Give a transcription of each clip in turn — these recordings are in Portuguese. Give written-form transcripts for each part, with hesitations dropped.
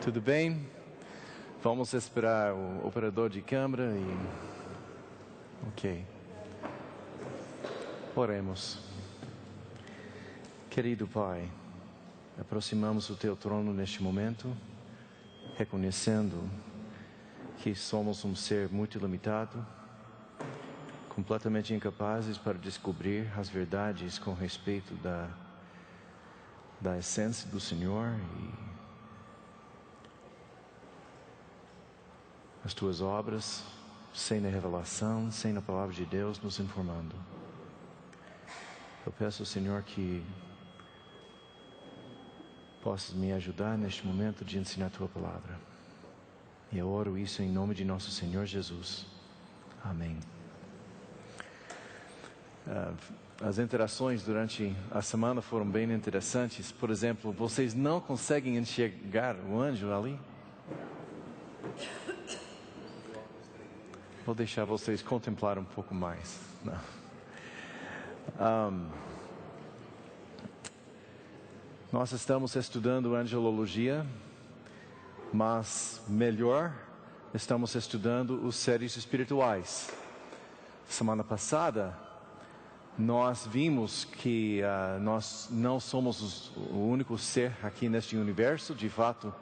Tudo bem? Vamos esperar o operador de câmera e... Ok. Oremos. Querido Pai, aproximamos o Teu trono neste momento, reconhecendo que somos um ser muito limitado, completamente incapazes para descobrir as verdades com respeito da essência do Senhor e as Tuas obras, sem a revelação, sem a palavra de Deus nos informando. Eu peço, Senhor, que possas me ajudar neste momento de ensinar a Tua palavra. E eu oro isso em nome de nosso Senhor Jesus. Amém. As interações durante a semana foram bem interessantes. Por exemplo, vocês não conseguem enxergar o anjo ali? Vou deixar vocês contemplar um pouco mais. Nós estamos estudando angelologia, mas melhor, estamos estudando os seres espirituais. Semana passada, nós vimos que nós não somos o único ser aqui neste universo. De fato,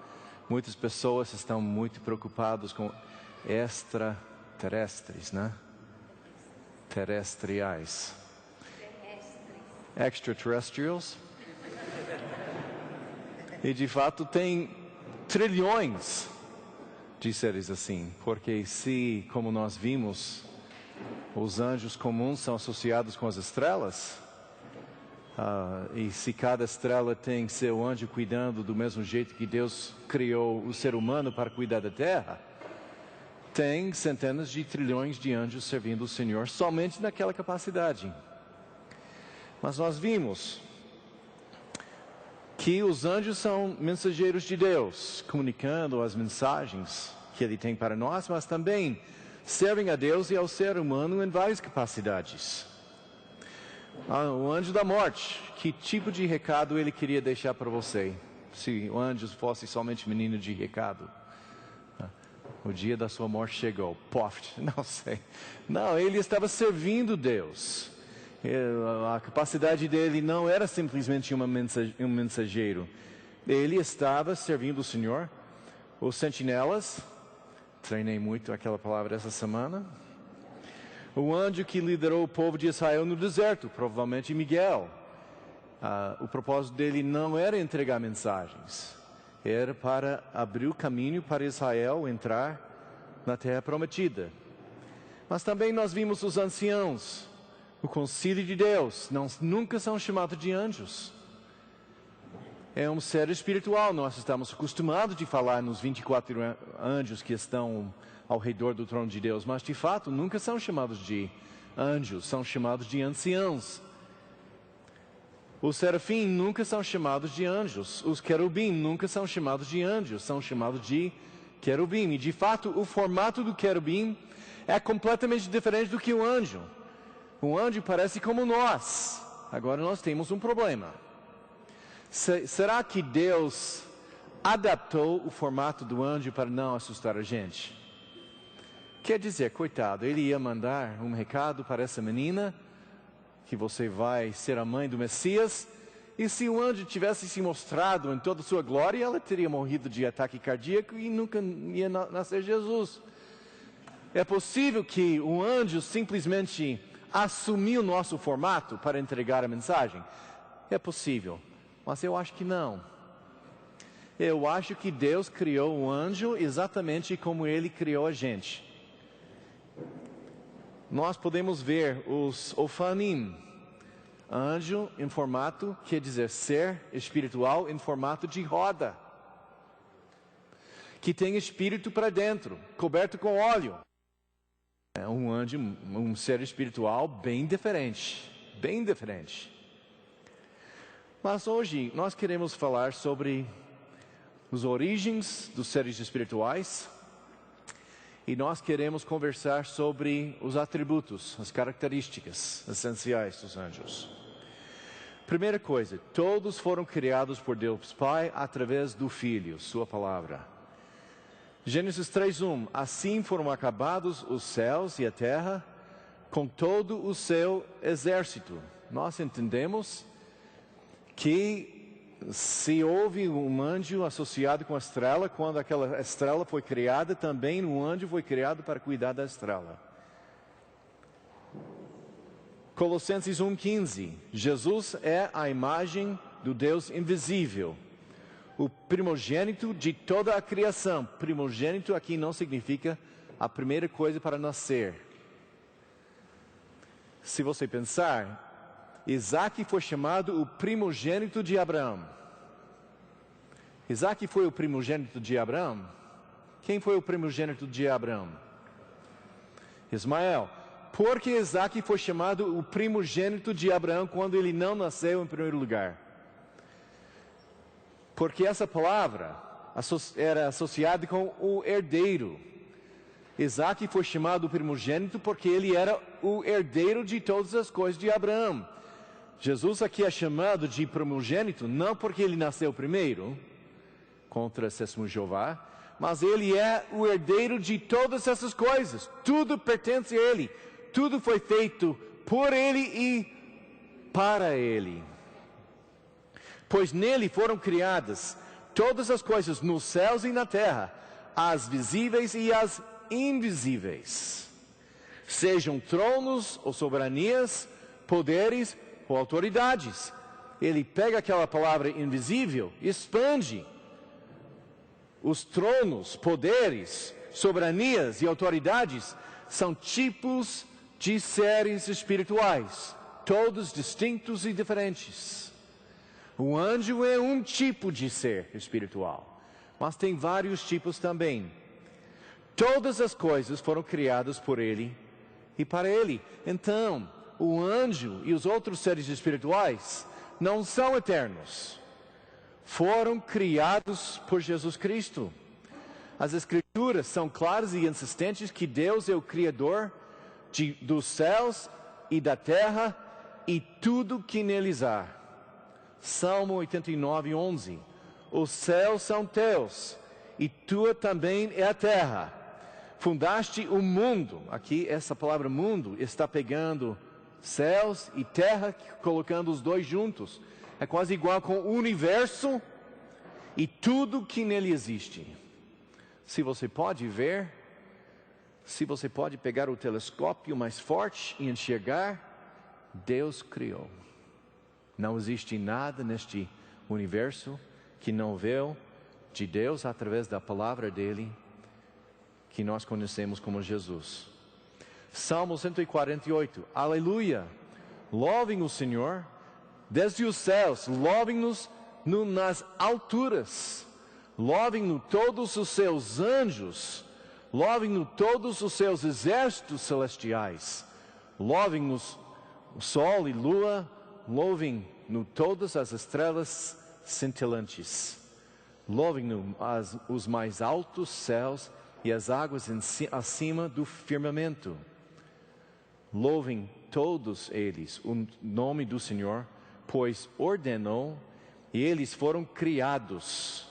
muitas pessoas estão muito preocupadas com extraterrestres, né? Terrestriais. Extraterrestrials. E de fato tem trilhões de seres assim, porque se, como nós vimos, os anjos comuns são associados com as estrelas, e se cada estrela tem seu anjo cuidando do mesmo jeito que Deus criou o ser humano para cuidar da terra, tem centenas de trilhões de anjos servindo o Senhor somente naquela capacidade. Mas nós vimos que os anjos são mensageiros de Deus, comunicando as mensagens que Ele tem para nós, mas também servem a Deus e ao ser humano em várias capacidades. O anjo da morte, que tipo de recado ele queria deixar para você? Se o anjo fosse somente menino de recado. O dia da sua morte chegou. Poft, não sei. Não, ele estava servindo Deus. A capacidade dele não era simplesmente um mensageiro. Ele estava servindo o Senhor. Os sentinelas, treinei muito aquela palavra essa semana. O anjo que liderou o povo de Israel no deserto, provavelmente Miguel. O propósito dele não era entregar mensagens. Era para abrir o caminho para Israel entrar na terra prometida. Mas também nós vimos os anciãos. O concílio de Deus, nunca são chamados de anjos. É um ser espiritual. Nós estamos acostumados de falar nos 24 anjos que estão ao redor do trono de Deus, mas de fato nunca são chamados de anjos, são chamados de anciãos. Os serafim nunca são chamados de anjos. Os querubim nunca são chamados de anjos, são chamados de querubim. E de fato o formato do querubim é completamente diferente do que o anjo. O anjo parece como nós. Agora nós temos um problema. Será que Deus adaptou o formato do anjo para não assustar a gente? Quer dizer, coitado, ele ia mandar um recado para essa menina, que você vai ser a mãe do Messias, e se o anjo tivesse se mostrado em toda a sua glória, ela teria morrido de ataque cardíaco e nunca ia nascer Jesus. É possível que o anjo simplesmente assumiu o nosso formato para entregar a mensagem? É possível, mas eu acho que não. Eu acho que Deus criou o anjo exatamente como Ele criou a gente. Nós podemos ver os Ofanim, anjo em formato, quer dizer ser espiritual em formato de roda, que tem espírito para dentro, coberto com óleo. É um anjo, um ser espiritual bem diferente, bem diferente. Mas hoje nós queremos falar sobre as origens dos seres espirituais e nós queremos conversar sobre os atributos, as características essenciais dos anjos. Primeira coisa, todos foram criados por Deus Pai através do Filho, sua palavra. Gênesis 3:1, assim foram acabados os céus e a terra com todo o seu exército. Nós entendemos que se houve um anjo associado com a estrela, quando aquela estrela foi criada, também um anjo foi criado para cuidar da estrela. Colossenses 1:15, Jesus é a imagem do Deus invisível, o primogênito de toda a criação. Primogênito aqui não significa a primeira coisa para nascer. Se você pensar, Isaac foi chamado o primogênito de Abraão. Isaac foi o primogênito de Abraão? Quem foi o primogênito de Abraão? Ismael. Por que Isaac foi chamado o primogênito de Abraão quando ele não nasceu em primeiro lugar? Porque essa palavra era associada com o herdeiro. Isaac foi chamado primogênito porque ele era o herdeiro de todas as coisas de Abraão. Jesus aqui é chamado de primogênito não porque ele nasceu primeiro, contra Testemunho de Jeová, mas ele é o herdeiro de todas essas coisas. Tudo pertence a ele. Tudo foi feito por ele e para ele. Pois nele foram criadas todas as coisas nos céus e na terra, as visíveis e as invisíveis. Sejam tronos ou soberanias, poderes ou autoridades. Ele pega aquela palavra invisível e expande. Os tronos, poderes, soberanias e autoridades são tipos de seres espirituais, todos distintos e diferentes. O anjo é um tipo de ser espiritual, mas tem vários tipos também. Todas as coisas foram criadas por ele e para ele. Então, o anjo e os outros seres espirituais não são eternos. Foram criados por Jesus Cristo. As Escrituras são claras e insistentes que Deus é o Criador dos céus e da terra e tudo que neles há. Salmo 89:11. Os céus são teus e tua também é a terra. Fundaste o mundo. Aqui essa palavra mundo está pegando céus e terra, colocando os dois juntos. É quase igual com o universo e tudo que nele existe. Se você pode ver, se você pode pegar o telescópio mais forte e enxergar, Deus criou. Não existe nada neste universo que não veio de Deus através da palavra dele, que nós conhecemos como Jesus. Salmo 148, aleluia, louvem o Senhor desde os céus, louvem-nos nas alturas, louvem-no todos os seus anjos, louvem-no todos os seus exércitos celestiais, louvem-nos o sol e lua, louvem-no todas as estrelas cintilantes, louvem-no os mais altos céus e as águas acima do firmamento. Louvem todos eles o nome do Senhor, pois ordenou e eles foram criados.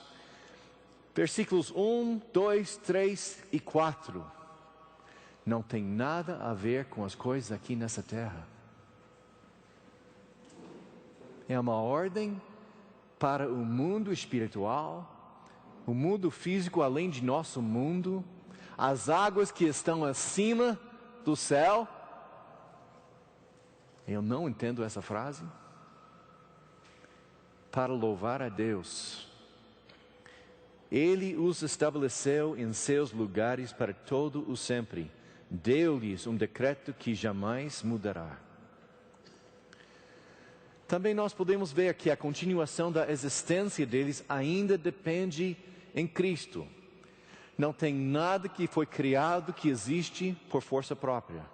Versículos 1, 2, 3 e 4. Não tem nada a ver com as coisas aqui nessa terra. É uma ordem para o mundo espiritual, o mundo físico além de nosso mundo, as águas que estão acima do céu. Eu não entendo essa frase. Para louvar a Deus. Ele os estabeleceu em seus lugares para todo o sempre. Deu-lhes um decreto que jamais mudará. Também nós podemos ver que a continuação da existência deles ainda depende em Cristo. Não tem nada que foi criado que existe por força própria.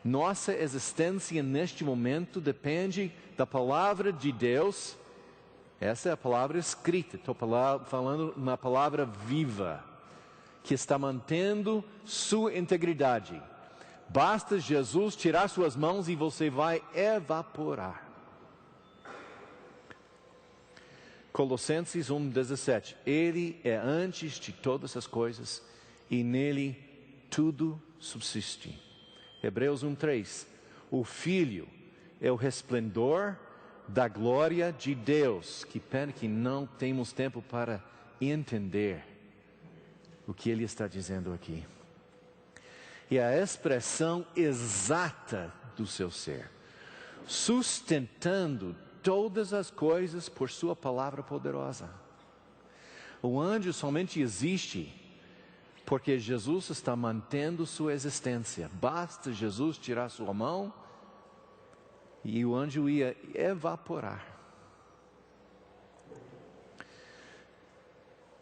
Nossa existência neste momento depende da palavra de Deus. Essa é a palavra escrita, estou falando na palavra viva, que está mantendo sua integridade. Basta Jesus tirar suas mãos e você vai evaporar. Colossenses 1:17. Ele é antes de todas as coisas e nele tudo subsiste. Hebreus 1:3. O Filho é o resplendor da glória de Deus. Que pena que não temos tempo para entender o que ele está dizendo aqui. E a expressão exata do seu ser, sustentando todas as coisas por sua palavra poderosa. O anjo somente existe porque Jesus está mantendo sua existência. Basta Jesus tirar sua mão e o anjo ia evaporar.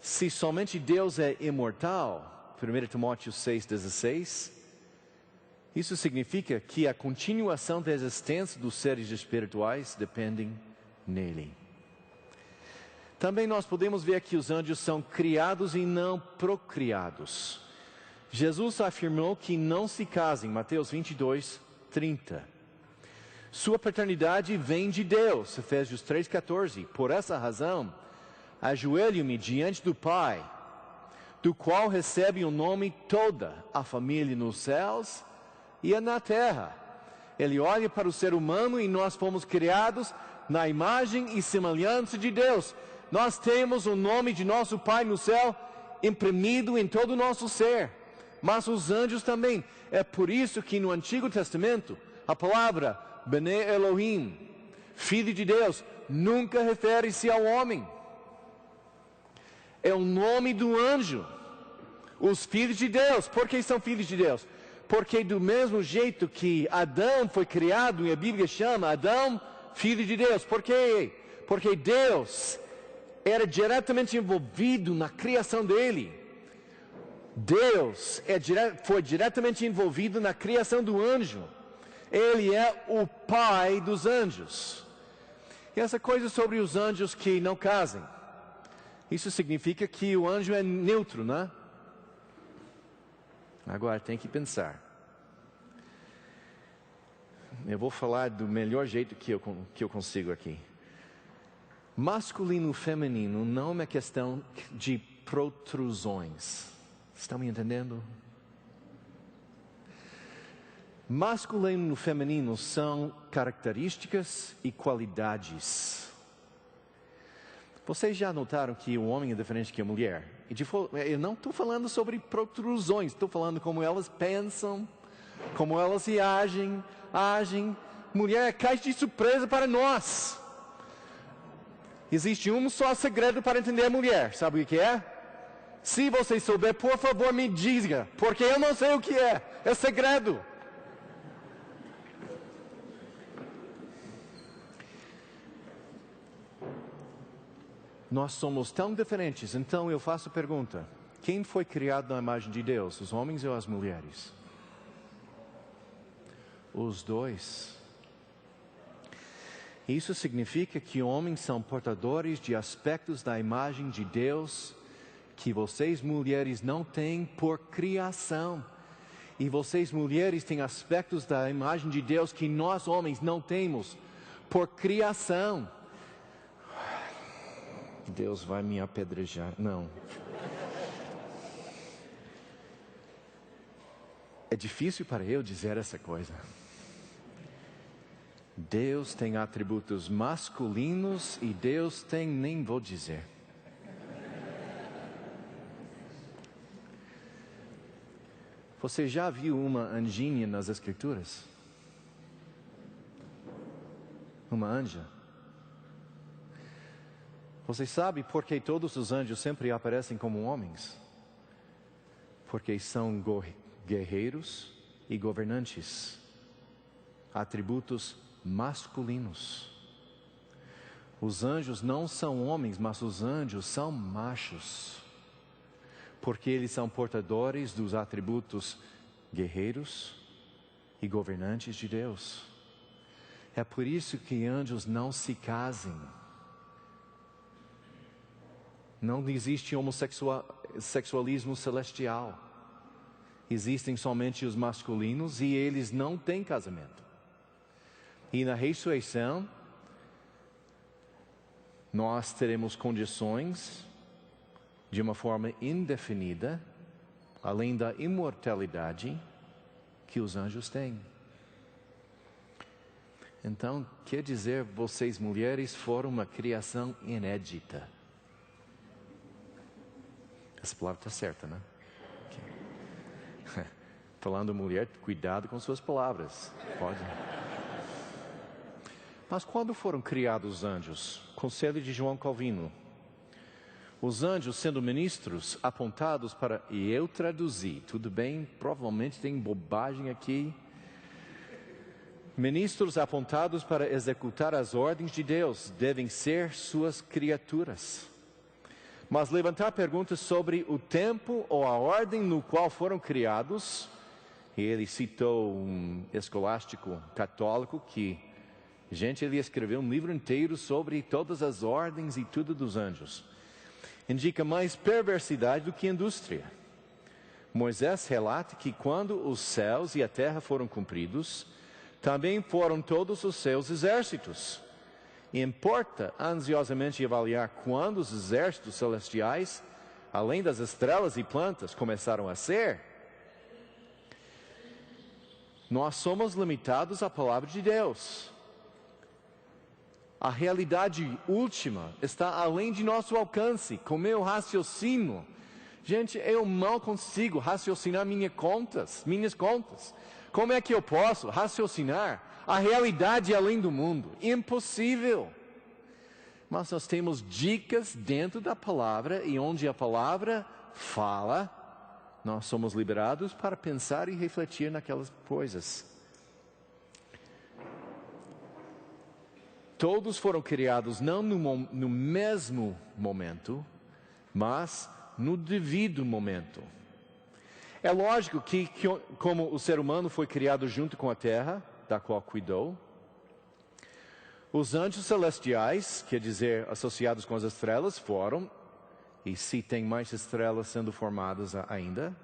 Se somente Deus é imortal, 1 Timóteo 6,16, isso significa que a continuação da existência dos seres espirituais dependem nele. Também nós podemos ver que os anjos são criados e não procriados. Jesus afirmou que não se casem, Mateus 22:30. Sua paternidade vem de Deus, Efésios 3:14. Por essa razão, ajoelho-me diante do Pai, do qual recebe o nome toda a família nos céus e na terra. Ele olha para o ser humano e nós fomos criados na imagem e semelhança de Deus. Nós temos o nome de nosso Pai no céu imprimido em todo o nosso ser. Mas os anjos também. É por isso que no Antigo Testamento, a palavra Bene Elohim, Filho de Deus, nunca refere-se ao homem. É o nome do anjo. Os filhos de Deus. Por que são filhos de Deus? Porque do mesmo jeito que Adão foi criado, e a Bíblia chama Adão filho de Deus. Por quê? Porque Deus era diretamente envolvido na criação dele. Deus foi diretamente envolvido na criação do anjo. Ele é o pai dos anjos. E essa coisa sobre os anjos que não casem, isso significa que o anjo é neutro, né? Agora tem que pensar. Eu vou falar do melhor jeito que eu consigo aqui. Masculino e feminino não é uma questão de protrusões. Estão me entendendo? Masculino e feminino são características e qualidades. Vocês já notaram que o homem é diferente que a mulher? Eu não estou falando sobre protrusões, estou falando como elas pensam, como elas se agem. Mulher é caixa de surpresa para nós. Existe um só segredo para entender a mulher. Sabe o que é? Se você souber, por favor, me diga. Porque eu não sei o que é. É segredo. Nós somos tão diferentes. Então eu faço a pergunta. Quem foi criado na imagem de Deus? Os homens ou as mulheres? Os dois. Isso significa que homens são portadores de aspectos da imagem de Deus que vocês mulheres não têm por criação. E vocês mulheres têm aspectos da imagem de Deus que nós homens não temos por criação. Deus vai me apedrejar. Não. É difícil para eu dizer essa coisa. Deus tem atributos masculinos e Deus tem, nem vou dizer. Você já viu uma anjinha nas Escrituras? Uma anja? Você sabe por que todos os anjos sempre aparecem como homens? Porque são guerreiros e governantes. Atributos masculinos. Os anjos não são homens, mas os anjos são machos. Porque eles são portadores dos atributos guerreiros e governantes de Deus. É por isso que anjos não se casem. Não existe homossexualismo celestial. Existem somente os masculinos e eles não têm casamento. E na ressurreição, nós teremos condições de uma forma indefinida, além da imortalidade que os anjos têm. Então, quer dizer, vocês mulheres foram uma criação inédita. Essa palavra está certa, né? Okay. Falando mulher, cuidado com suas palavras. Pode. Mas quando foram criados os anjos? Conselho de João Calvino. Os anjos sendo ministros apontados para... E eu traduzi, tudo bem? Provavelmente tem bobagem aqui. Ministros apontados para executar as ordens de Deus devem ser suas criaturas. Mas levantar perguntas sobre o tempo ou a ordem no qual foram criados, e ele citou um escolástico católico que, gente, ele escreveu um livro inteiro sobre todas as ordens e tudo dos anjos. Indica mais perversidade do que indústria. Moisés relata que quando os céus e a terra foram cumpridos, também foram todos os seus exércitos. E importa ansiosamente avaliar quando os exércitos celestiais, além das estrelas e plantas, começaram a ser. Nós somos limitados à palavra de Deus. A realidade última está além de nosso alcance, com meu raciocínio. Gente, eu mal consigo raciocinar minhas contas. Como é que eu posso raciocinar a realidade além do mundo? Impossível. Mas nós temos dicas dentro da palavra, e onde a palavra fala, nós somos liberados para pensar e refletir naquelas coisas. Todos foram criados não no mesmo momento, mas no devido momento. É lógico que como o ser humano foi criado junto com a terra, da qual cuidou, os anjos celestiais, quer dizer, associados com as estrelas, foram, e se tem mais estrelas sendo formadas ainda,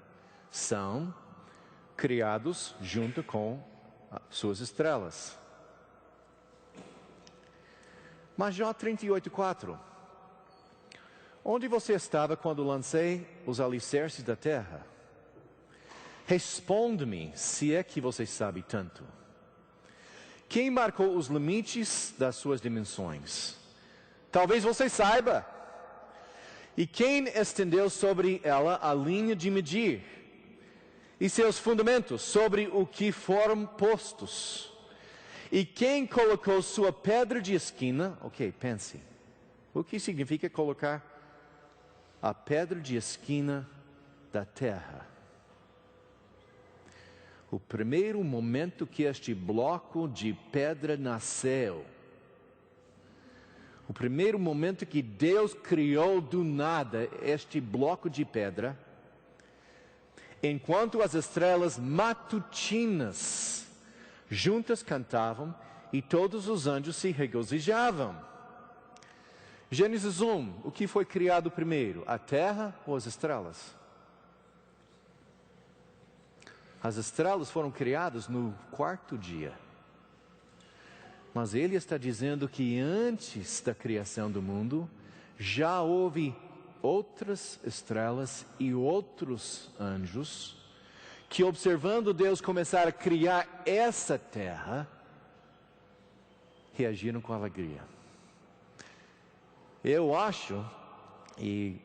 são criados junto com suas estrelas. Mas Jó 38:4. Onde você estava quando lancei os alicerces da terra? Responde-me, se é que você sabe tanto. Quem marcou os limites das suas dimensões? Talvez você saiba. E quem estendeu sobre ela a linha de medir? E seus fundamentos sobre o que foram postos? E quem colocou sua pedra de esquina? Ok, pense. O que significa colocar a pedra de esquina da terra? O primeiro momento que este bloco de pedra nasceu, o primeiro momento que Deus criou do nada este bloco de pedra, enquanto as estrelas matutinas juntas cantavam e todos os anjos se regozijavam. Gênesis 1, o que foi criado primeiro, a terra ou as estrelas? As estrelas foram criadas no quarto dia. Mas ele está dizendo que antes da criação do mundo, já houve outras estrelas e outros anjos, que observando Deus começar a criar essa terra, reagiram com alegria. Eu acho, e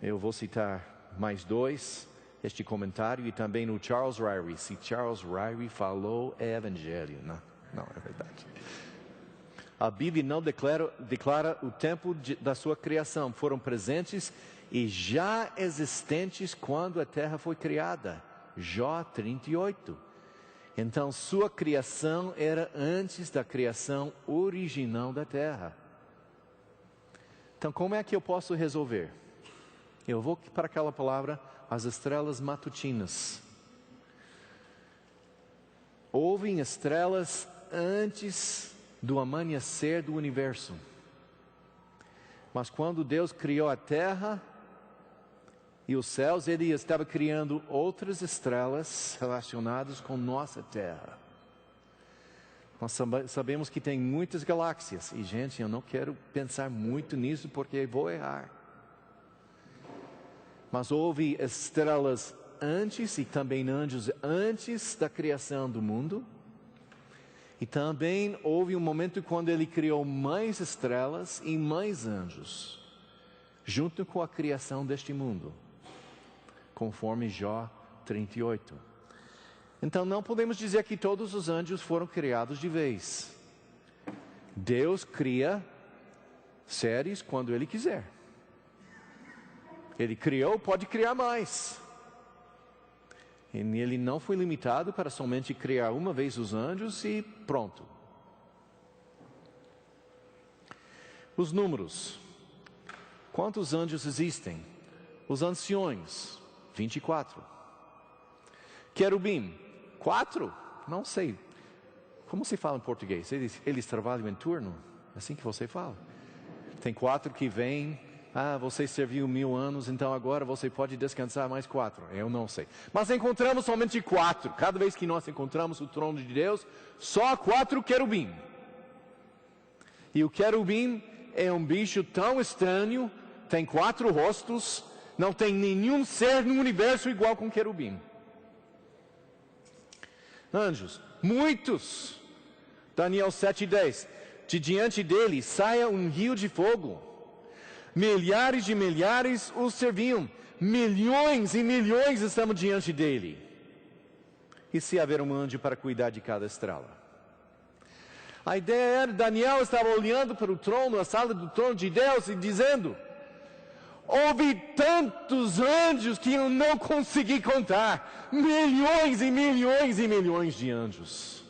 eu vou citar mais dois, este comentário, e também no Charles Ryrie. Se Charles Ryrie falou, é evangelho. Não, é verdade. A Bíblia não declara o tempo da sua criação. Foram presentes e já existentes quando a terra foi criada. Jó 38. Então, sua criação era antes da criação original da terra. Então, como é que eu posso resolver? Eu vou para aquela palavra, as estrelas matutinas. Houve estrelas antes do amanhecer do universo. Mas quando Deus criou a terra e os céus, Ele estava criando outras estrelas relacionadas com nossa terra. Nós sabemos que tem muitas galáxias. E, gente, eu não quero pensar muito nisso porque vou errar. Mas houve estrelas antes e também anjos antes da criação do mundo. E também houve um momento quando ele criou mais estrelas e mais anjos, junto com a criação deste mundo, conforme Jó 38. Então não podemos dizer que todos os anjos foram criados de vez. Deus cria seres quando Ele quiser. Ele criou, pode criar mais. E Ele não foi limitado para somente criar uma vez os anjos e pronto. Os números. Quantos anjos existem? Os anciões, 24. Querubim, 4? Não sei. Como se fala em português? Eles trabalham em turno? Assim que você fala. Tem 4 que vêm. Você serviu 1000 anos, então agora você pode descansar mais 4. Eu não sei. Mas encontramos somente 4. Cada vez que nós encontramos o trono de Deus, só 4 querubim. E o querubim é um bicho tão estranho, tem 4 rostos, não tem nenhum ser no universo igual com querubim. Anjos, muitos. Daniel 7:10. De diante dele saia um rio de fogo. Milhares de milhares os serviam. Milhões e milhões estavam diante dele. E se haver um anjo para cuidar de cada estrela? A ideia era, Daniel estava olhando para o trono, a sala do trono de Deus, e dizendo: houve tantos anjos que eu não consegui contar. Milhões e milhões e milhões de anjos.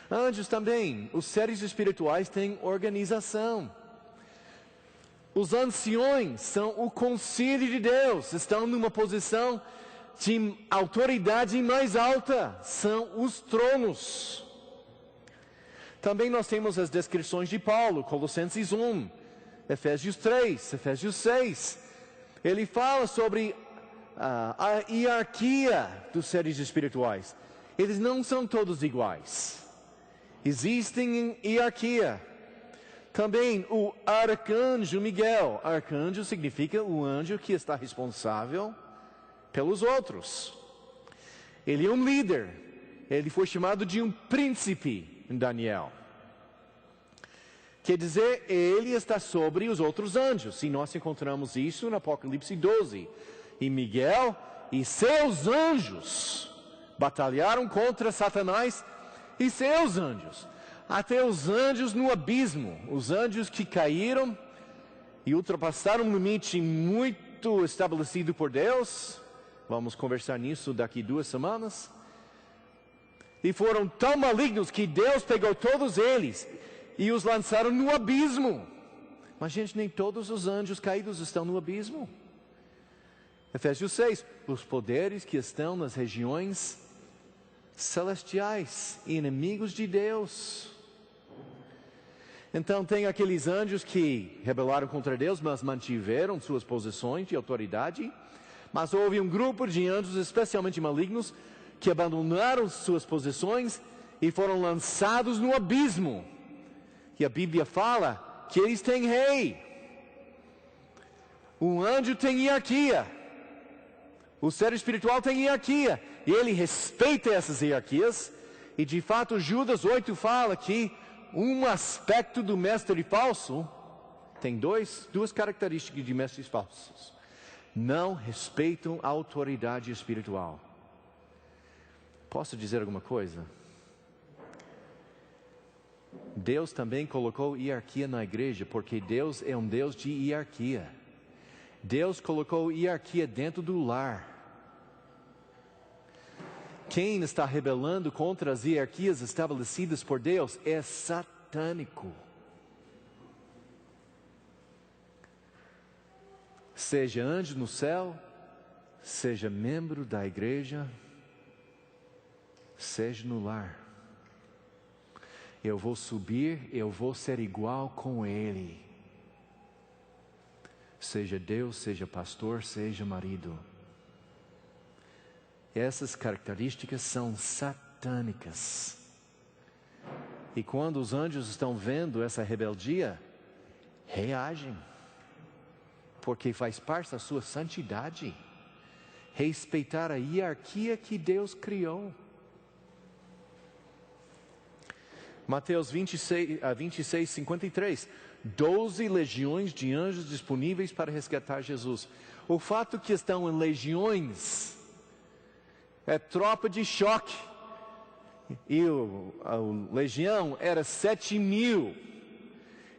Anjos também, os seres espirituais têm organização. Os anciões são o concílio de Deus, estão numa posição de autoridade mais alta, são os tronos. Também nós temos as descrições de Paulo, Colossenses 1, Efésios 3, Efésios 6. Ele fala sobre a hierarquia dos seres espirituais. Eles não são todos iguais. Existem hierarquia. Também o arcanjo Miguel. Arcanjo significa o anjo que está responsável pelos outros. Ele é um líder. Ele foi chamado de um príncipe em Daniel. Quer dizer, ele está sobre os outros anjos. E nós encontramos isso no Apocalipse 12. E Miguel e seus anjos batalharam contra Satanás e seus anjos. Até os anjos no abismo, os anjos que caíram e ultrapassaram um limite muito estabelecido por Deus. Vamos conversar nisso daqui 2 semanas. E foram tão malignos que Deus pegou todos eles e os lançaram no abismo. Mas, gente, nem todos os anjos caídos estão no abismo. Efésios 6, os poderes que estão nas regiões celestiais, inimigos de Deus. Então tem aqueles anjos que rebelaram contra Deus, mas mantiveram suas posições de autoridade. Mas houve um grupo de anjos especialmente malignos que abandonaram suas posições e foram lançados no abismo. E a Bíblia fala que eles têm rei. Um anjo tem hierarquia. O ser espiritual tem hierarquia. E ele respeita essas hierarquias. E de fato Judas 8 fala que um aspecto do mestre falso, tem duas características de mestres falsos: não respeitam a autoridade espiritual. Posso dizer alguma coisa? Deus também colocou hierarquia na igreja, porque Deus é um Deus de hierarquia. Deus colocou hierarquia dentro do lar. Quem está rebelando contra as hierarquias estabelecidas por Deus é satânico. Seja anjo no céu, seja membro da igreja, seja no lar. Eu vou subir, eu vou ser igual com ele. Seja Deus, seja pastor, seja marido. Essas características são satânicas. satânicas. E quando os anjos estão vendo essa rebeldia, reagem, porque faz parte da sua santidade, respeitar a hierarquia que Deus criou. Mateus 26, 53, 12 legiões de anjos disponíveis para resgatar Jesus. O fato que estão em legiões é tropa de choque. E a legião era 7.000.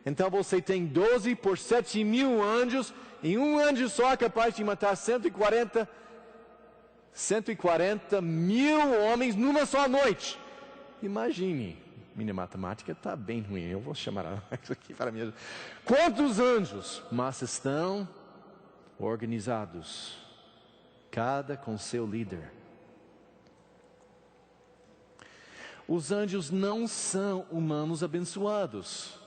Então você tem 12 por 7.000 anjos, e um anjo só é capaz de matar 140 mil homens numa só noite. Imagine, minha matemática está bem ruim, eu vou chamar isso aqui para mim. Quantos anjos? Mas estão organizados, cada com seu líder. Os anjos não são humanos abençoados.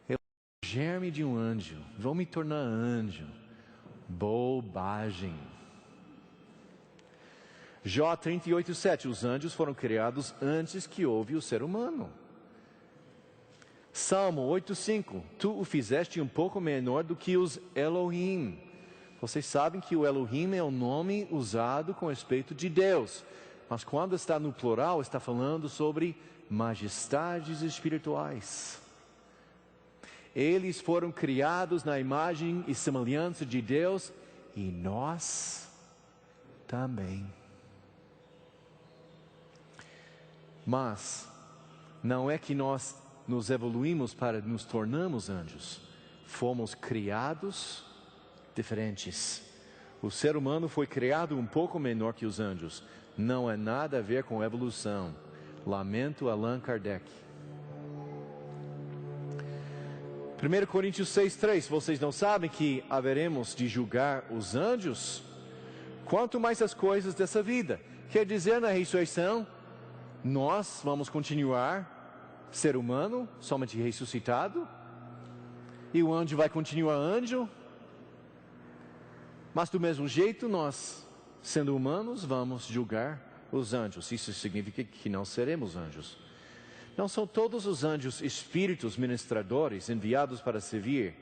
Eu sou o germe de um anjo, vou me tornar anjo. Bobagem. Jó 38:7, os anjos foram criados antes que houve o ser humano. Salmo 8:5, tu o fizeste um pouco menor do que os Elohim. Vocês sabem que o Elohim é o nome usado com respeito de Deus. Mas quando está no plural, está falando sobre majestades espirituais. Eles foram criados na imagem e semelhança de Deus, e nós também. Mas não é que nós nos evoluímos para nos tornarmos anjos. Fomos criados diferentes. O ser humano foi criado um pouco menor que os anjos. Não é nada a ver com evolução. Lamento Allan Kardec. 1 Coríntios 6:3, vocês não sabem que haveremos de julgar os anjos? Quanto mais as coisas dessa vida. Quer dizer, na ressurreição, nós vamos continuar ser humano, somente ressuscitado, e o anjo vai continuar anjo, mas do mesmo jeito nós, sendo humanos, vamos julgar os anjos. Isso significa que não seremos anjos. Não são todos os anjos espíritos ministradores enviados para servir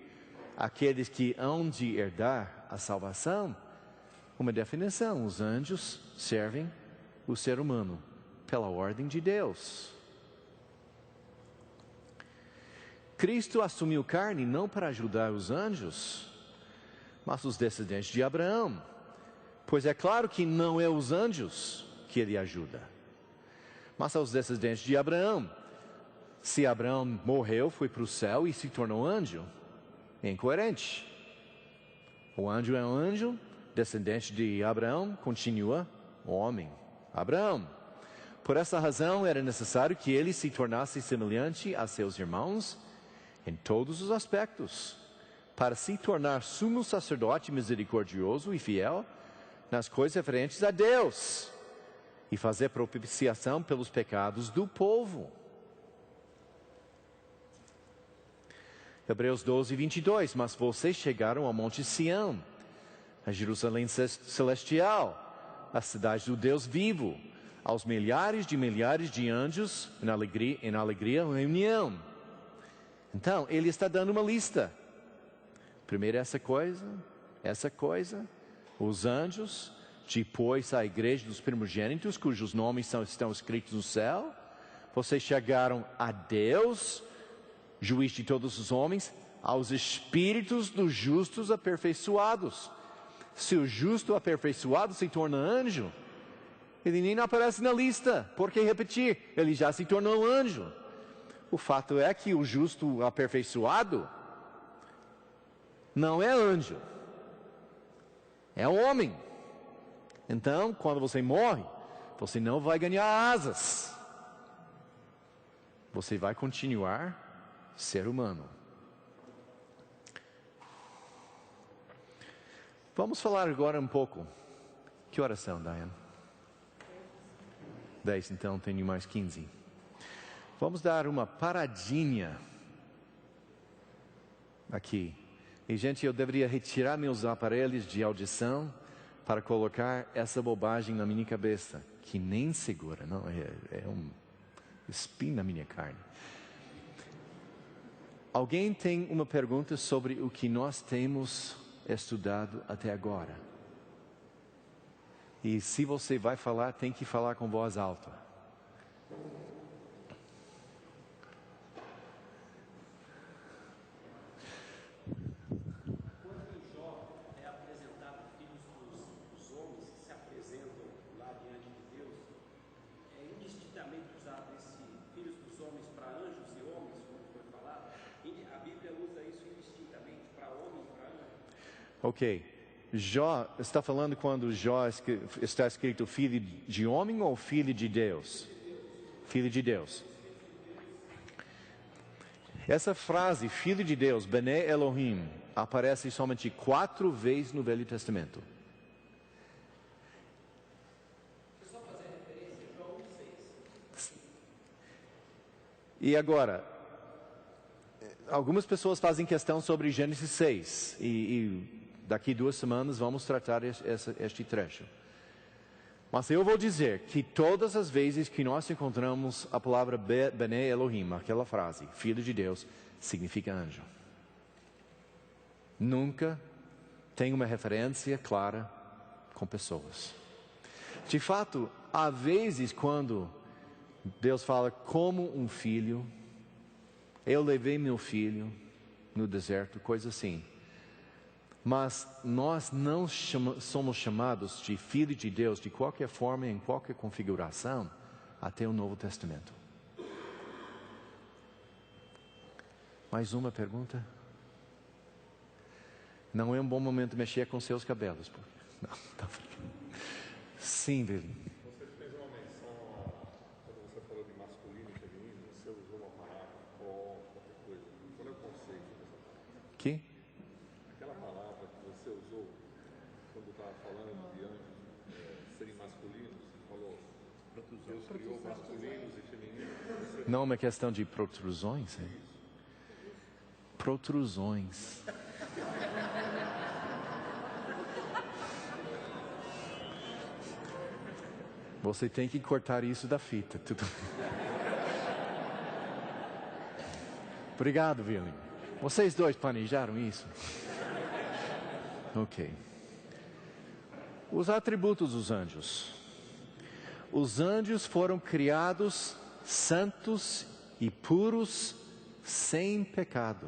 aqueles que hão de herdar a salvação? Uma definição: os anjos servem o ser humano pela ordem de Deus. Cristo assumiu carne não para ajudar os anjos, mas os descendentes de Abraão. Pois é claro que não é os anjos que ele ajuda, mas aos descendentes de Abraão. Se Abraão morreu, foi para o céu e se tornou anjo, é incoerente. O anjo é um anjo, descendente de Abraão, continua homem, Abraão. Por essa razão era necessário que ele se tornasse semelhante a seus irmãos em todos os aspectos, para se tornar sumo sacerdote misericordioso e fiel nas coisas referentes a Deus, e fazer propiciação pelos pecados do povo. Hebreus 12:22, mas vocês chegaram ao Monte Sião, a Jerusalém celestial, a cidade do Deus vivo, aos milhares de anjos em alegria e união. Então, ele está dando uma lista. Primeiro essa coisa, os anjos, depois a igreja dos primogênitos, cujos nomes estão escritos no céu. Vocês chegaram a Deus, juiz de todos os homens, aos espíritos dos justos aperfeiçoados. Se o justo aperfeiçoado se torna anjo, ele nem aparece na lista. Por que repetir? Ele já se tornou anjo. O fato é que o justo aperfeiçoado não é anjo, é homem. Então, quando você morre, você não vai ganhar asas. Você vai continuar ser humano. Vamos falar agora um pouco. Que horas são, Diane? 10, então tenho mais 15. Vamos dar uma paradinha aqui. E, gente, eu deveria retirar meus aparelhos de audição, para colocar essa bobagem na minha cabeça, que nem segura, não, é um espinho na minha carne. Alguém tem uma pergunta sobre o que nós temos estudado até agora? E se você vai falar, tem que falar com voz alta. Quando em Jó é apresentado filhos dos homens que se apresentam lá diante de Deus, é indistintamente usado esse filhos dos homens para anjos e homens, como foi falado. A Bíblia usa isso indistintamente para homem e para anjo. Ok. Jó, está falando quando Jó está escrito filho de homem ou filho de Deus? Filho de Deus. Essa frase, filho de Deus, Bene Elohim, aparece somente 4 vezes no Velho Testamento. Só fazer referência a João 1,6. E agora, algumas pessoas fazem questão sobre Gênesis 6 e daqui 2 semanas vamos tratar este trecho. Mas eu vou dizer que todas as vezes que nós encontramos a palavra Bene Elohim, aquela frase, filho de Deus, significa anjo. Nunca tem uma referência clara com pessoas. De fato, há vezes quando Deus fala como um filho, eu levei meu filho no deserto, coisa assim. Mas nós não somos chamados de filho de Deus de qualquer forma, em qualquer configuração, até o Novo Testamento. Mais uma pergunta? Não é um bom momento mexer com seus cabelos. Não, tá. Sim, Vili. Você fez uma menção, quando você falou de masculino e feminino, você usou uma palavra ou qualquer coisa. Qual é o conceito dessa palavra? Que? Aquela palavra que você usou quando estava falando de anjos serem masculinos, você falou, Deus criou masculinos e femininos. Não é uma questão de protrusões? É? Protrusões. Você tem que cortar isso da fita. Tudo. Obrigado, William. Vocês dois planejaram isso? Ok. Os atributos dos anjos. Os anjos foram criados santos e puros, sem pecado.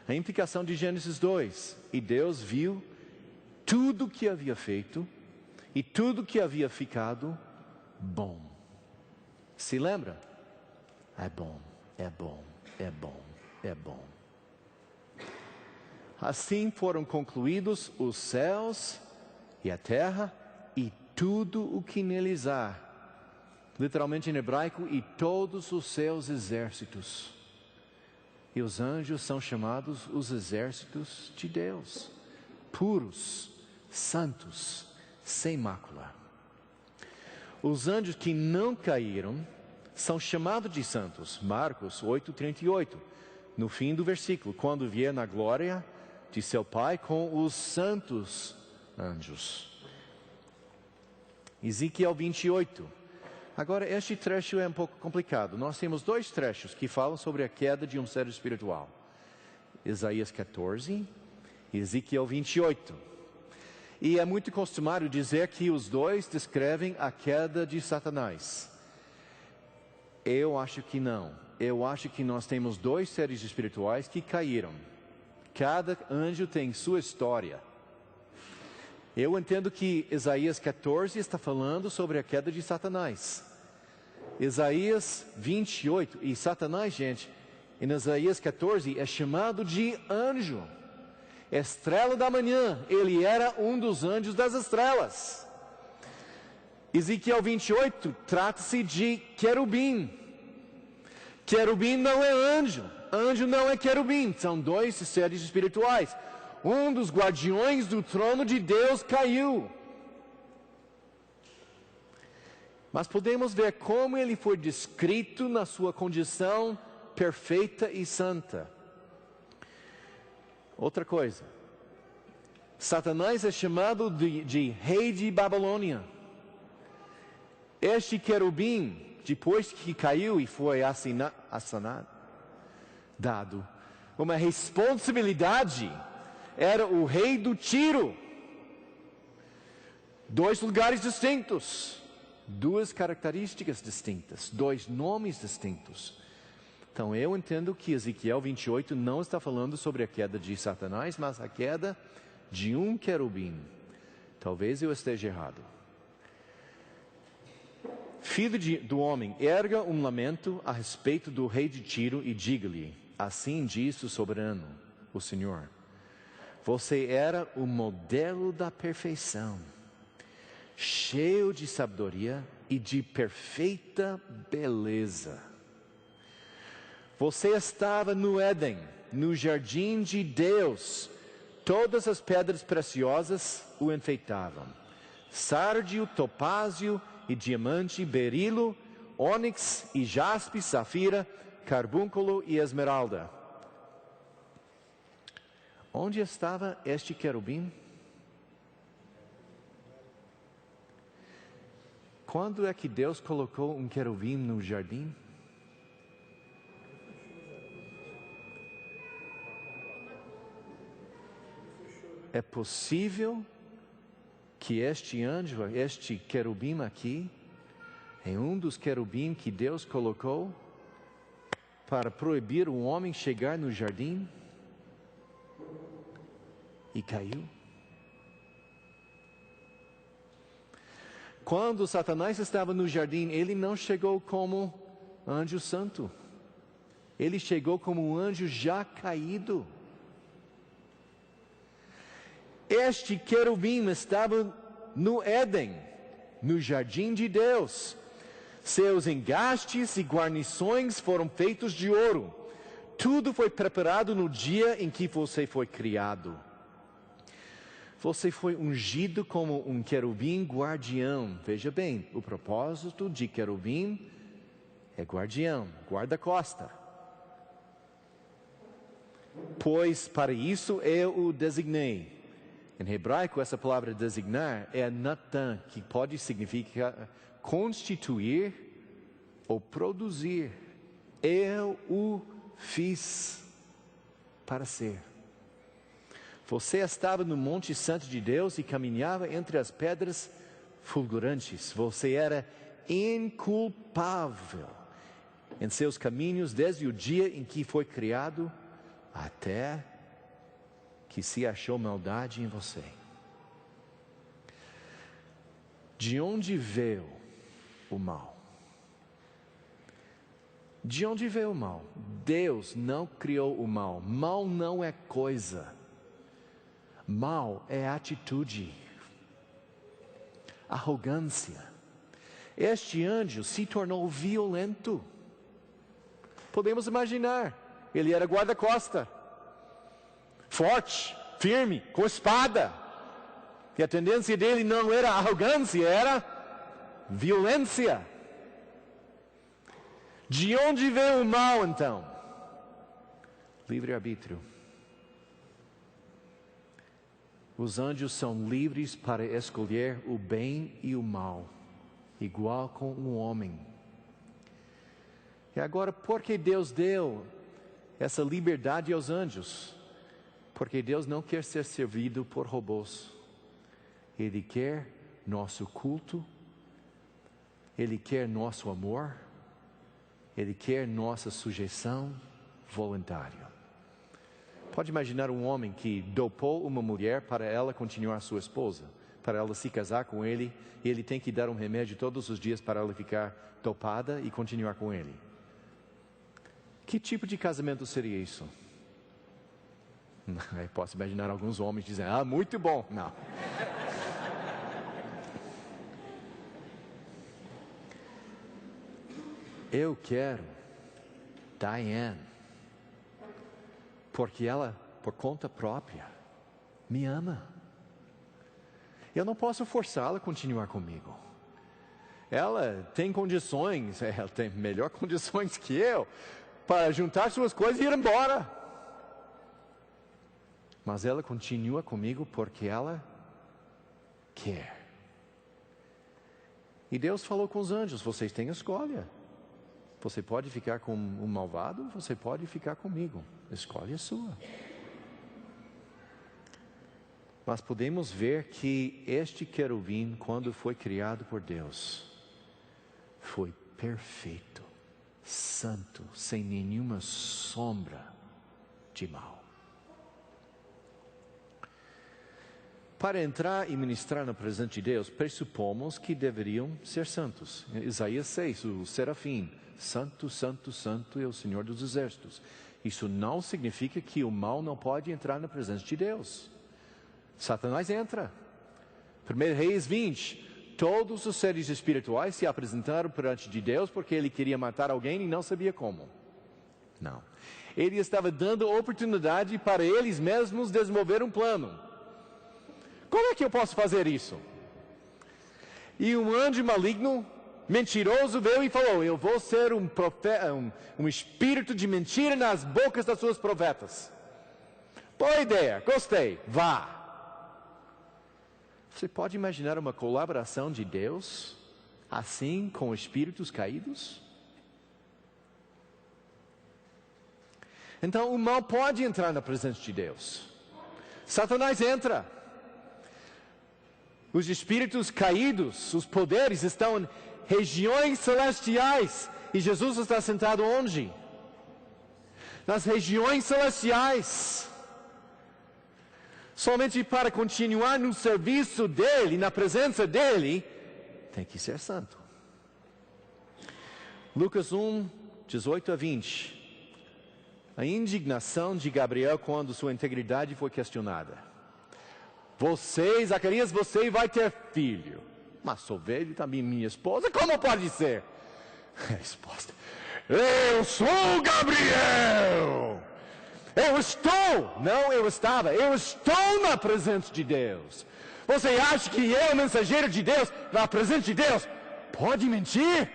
A implicação de Gênesis 2. E Deus viu tudo o que havia feito e tudo que havia ficado bom. Se lembra? É bom, é bom, é bom, é bom. Assim foram concluídos os céus e a terra e tudo o que neles há. Literalmente em hebraico, e todos os seus exércitos. E os anjos são chamados os exércitos de Deus. Puros, santos, sem mácula. Os anjos que não caíram são chamados de santos. Marcos 8:38, no fim do versículo, quando vier na glória de seu Pai com os santos anjos. Ezequiel 28. Agora, este trecho é um pouco complicado. Nós temos 2 trechos que falam sobre a queda de um ser espiritual. Isaías 14 e Ezequiel 28. E é muito costumário dizer que os 2 descrevem a queda de Satanás. Eu acho que não. Eu acho que nós temos 2 seres espirituais que caíram. Cada anjo tem sua história. Eu entendo que Isaías 14 está falando sobre a queda de Satanás. Isaías 28, e Satanás, gente, em Isaías 14 é chamado de anjo. Estrela da manhã, ele era um dos anjos das estrelas. Ezequiel 28 trata-se de querubim. Querubim não é anjo, anjo não é querubim, são 2 seres espirituais. Um dos guardiões do trono de Deus caiu. Mas podemos ver como ele foi descrito na sua condição perfeita e santa. Outra coisa, Satanás é chamado de rei de Babilônia. Este querubim, depois que caiu e foi dado uma responsabilidade, era o rei do Tiro. 2 lugares distintos, 2 características distintas, 2 nomes distintos. Então eu entendo que Ezequiel 28 não está falando sobre a queda de Satanás, mas a queda de um querubim. Talvez eu esteja errado. Filho do homem, erga um lamento a respeito do rei de Tiro e diga-lhe: assim diz o soberano, o Senhor. Você era o modelo da perfeição, cheio de sabedoria e de perfeita beleza. Você estava no Éden, no jardim de Deus. Todas as pedras preciosas o enfeitavam: sárdio, topázio e diamante, berilo, ônix e jaspe, safira, carbúnculo e esmeralda. Onde estava este querubim? Quando é que Deus colocou um querubim no jardim? É possível que este anjo, este querubim aqui, é um dos querubim que Deus colocou para proibir o homem chegar no jardim e caiu? Quando Satanás estava no jardim, ele não chegou como anjo santo. Ele chegou como um anjo já caído. Este querubim estava no Éden, no jardim de Deus. Seus engastes e guarnições foram feitos de ouro. Tudo foi preparado no dia em que você foi criado. Você foi ungido como um querubim guardião. Veja bem, o propósito de querubim é guardião, guarda-costa. Pois para isso eu o designei. Em hebraico, essa palavra designar é natan, que pode significar constituir ou produzir. Eu o fiz para ser. Você estava no Monte Santo de Deus e caminhava entre as pedras fulgurantes. Você era inculpável em seus caminhos desde o dia em que foi criado até que se achou maldade em você. De onde veio o mal? De onde veio o mal? Deus não criou o mal. Mal não é coisa. Mal é atitude, arrogância. Este anjo se tornou violento. Podemos imaginar, ele era guarda-costa, forte, firme, com espada. E a tendência dele não era arrogância, era violência. De onde veio o mal então? Livre-arbítrio. Os anjos são livres para escolher o bem e o mal, igual com um homem. E agora, por que Deus deu essa liberdade aos anjos? Porque Deus não quer ser servido por robôs. Ele quer nosso culto, Ele quer nosso amor, Ele quer nossa sujeição voluntária. Pode imaginar um homem que dopou uma mulher para ela continuar sua esposa, para ela se casar com ele, e ele tem que dar um remédio todos os dias para ela ficar dopada e continuar com ele. Que tipo de casamento seria isso? Eu posso imaginar alguns homens dizendo, muito bom. Não. Eu quero Diane, porque ela, por conta própria, me ama. Eu não posso forçá-la a continuar comigo. Ela tem condições, ela tem melhor condições que eu, para juntar suas coisas e ir embora. Mas ela continua comigo porque ela quer. E Deus falou com os anjos: vocês têm escolha. Você pode ficar com o malvado, você pode ficar comigo. A escolha é sua. Mas podemos ver que este querubim, quando foi criado por Deus, foi perfeito, santo, sem nenhuma sombra de mal. Para entrar e ministrar na presença de Deus, pressupomos que deveriam ser santos. Isaías 6, o serafim: santo, santo, santo é o Senhor dos exércitos. Isso não significa que o mal não pode entrar na presença de Deus. Satanás entra. 1 Reis 20, todos os seres espirituais se apresentaram perante de Deus porque ele queria matar alguém e não sabia como. Não. Ele estava dando oportunidade para eles mesmos desenvolver um plano. Como é que eu posso fazer isso? E um anjo maligno, mentiroso, veio e falou: eu vou ser um espírito de mentira nas bocas das suas profetas. Boa ideia, gostei, vá. Você pode imaginar uma colaboração de Deus assim com espíritos caídos? Então o mal pode entrar na presença de Deus. Satanás entra. Os espíritos caídos, os poderes estão em regiões celestiais. E Jesus está sentado onde? Nas regiões celestiais. Somente para continuar no serviço dele, na presença dele, tem que ser santo. Lucas 1, 18 a 20. A indignação de Gabriel quando sua integridade foi questionada. Zacarias, você vai ter filho. Mas sou velho também, minha esposa, como pode ser? A resposta: eu sou Gabriel. Eu estou na presença de Deus. Você acha que eu, mensageiro de Deus, na presença de Deus, pode mentir?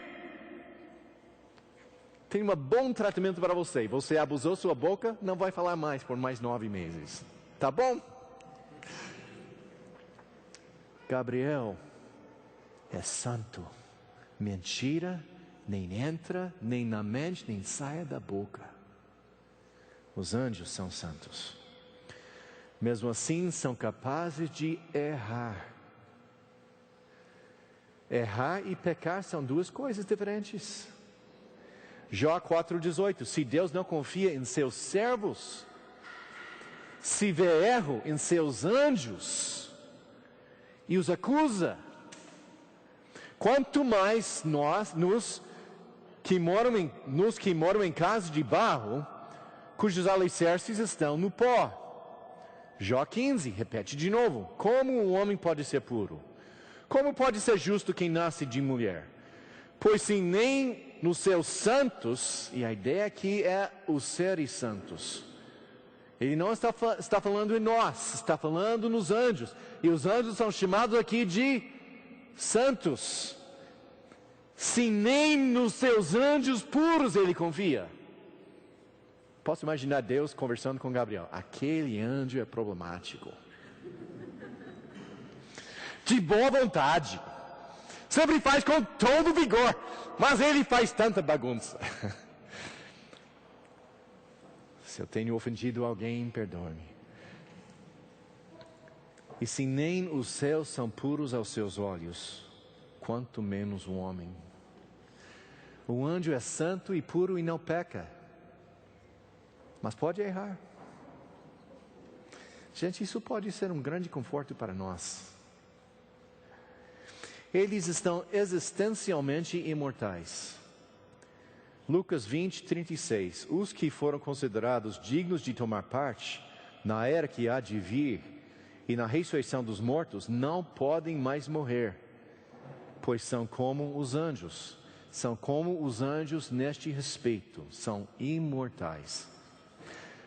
Tem um bom tratamento para você. Você abusou sua boca, não vai falar mais por mais 9 meses. Tá bom? Gabriel é santo. Mentira nem entra, nem na mente, nem saia da boca. Os anjos são santos. Mesmo assim, são capazes de errar. Errar e pecar são duas coisas diferentes. Jó 4,18. Se Deus não confia em seus servos, se vê erro em seus anjos e os acusa, quanto mais nos que moram em casa de barro, cujos alicerces estão no pó. Jó 15, repete de novo: como um homem pode ser puro? Como pode ser justo quem nasce de mulher? Pois se nem nos seus santos, e a ideia aqui é os seres santos. Ele não está falando em nós, está falando nos anjos. E os anjos são chamados aqui de santos. Se nem nos seus anjos puros ele confia. Posso imaginar Deus conversando com Gabriel: aquele anjo é problemático. De boa vontade. Sempre faz com todo vigor. Mas ele faz tanta bagunça. Se eu tenho ofendido alguém, perdoe-me. E se nem os céus são puros aos seus olhos, quanto menos o homem. O anjo é santo e puro e não peca. Mas pode errar. Gente, isso pode ser um grande conforto para nós. Eles estão existencialmente imortais. Lucas 20, 36. Os que foram considerados dignos de tomar parte na era que há de vir e na ressurreição dos mortos não podem mais morrer, pois são como os anjos. São como os anjos neste respeito, são imortais.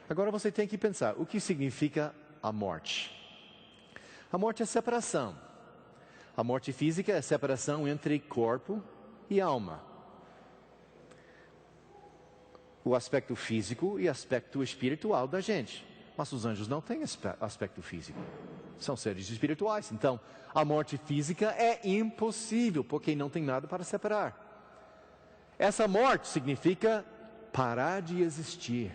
Agora você tem que pensar, o que significa a morte? A morte é separação. A morte física é a separação entre corpo e alma. O aspecto físico e aspecto espiritual da gente. mas os anjos não têm aspecto físico. São seres espirituais. Então, a morte física é impossível, porque não tem nada para separar. Essa morte significa parar de existir.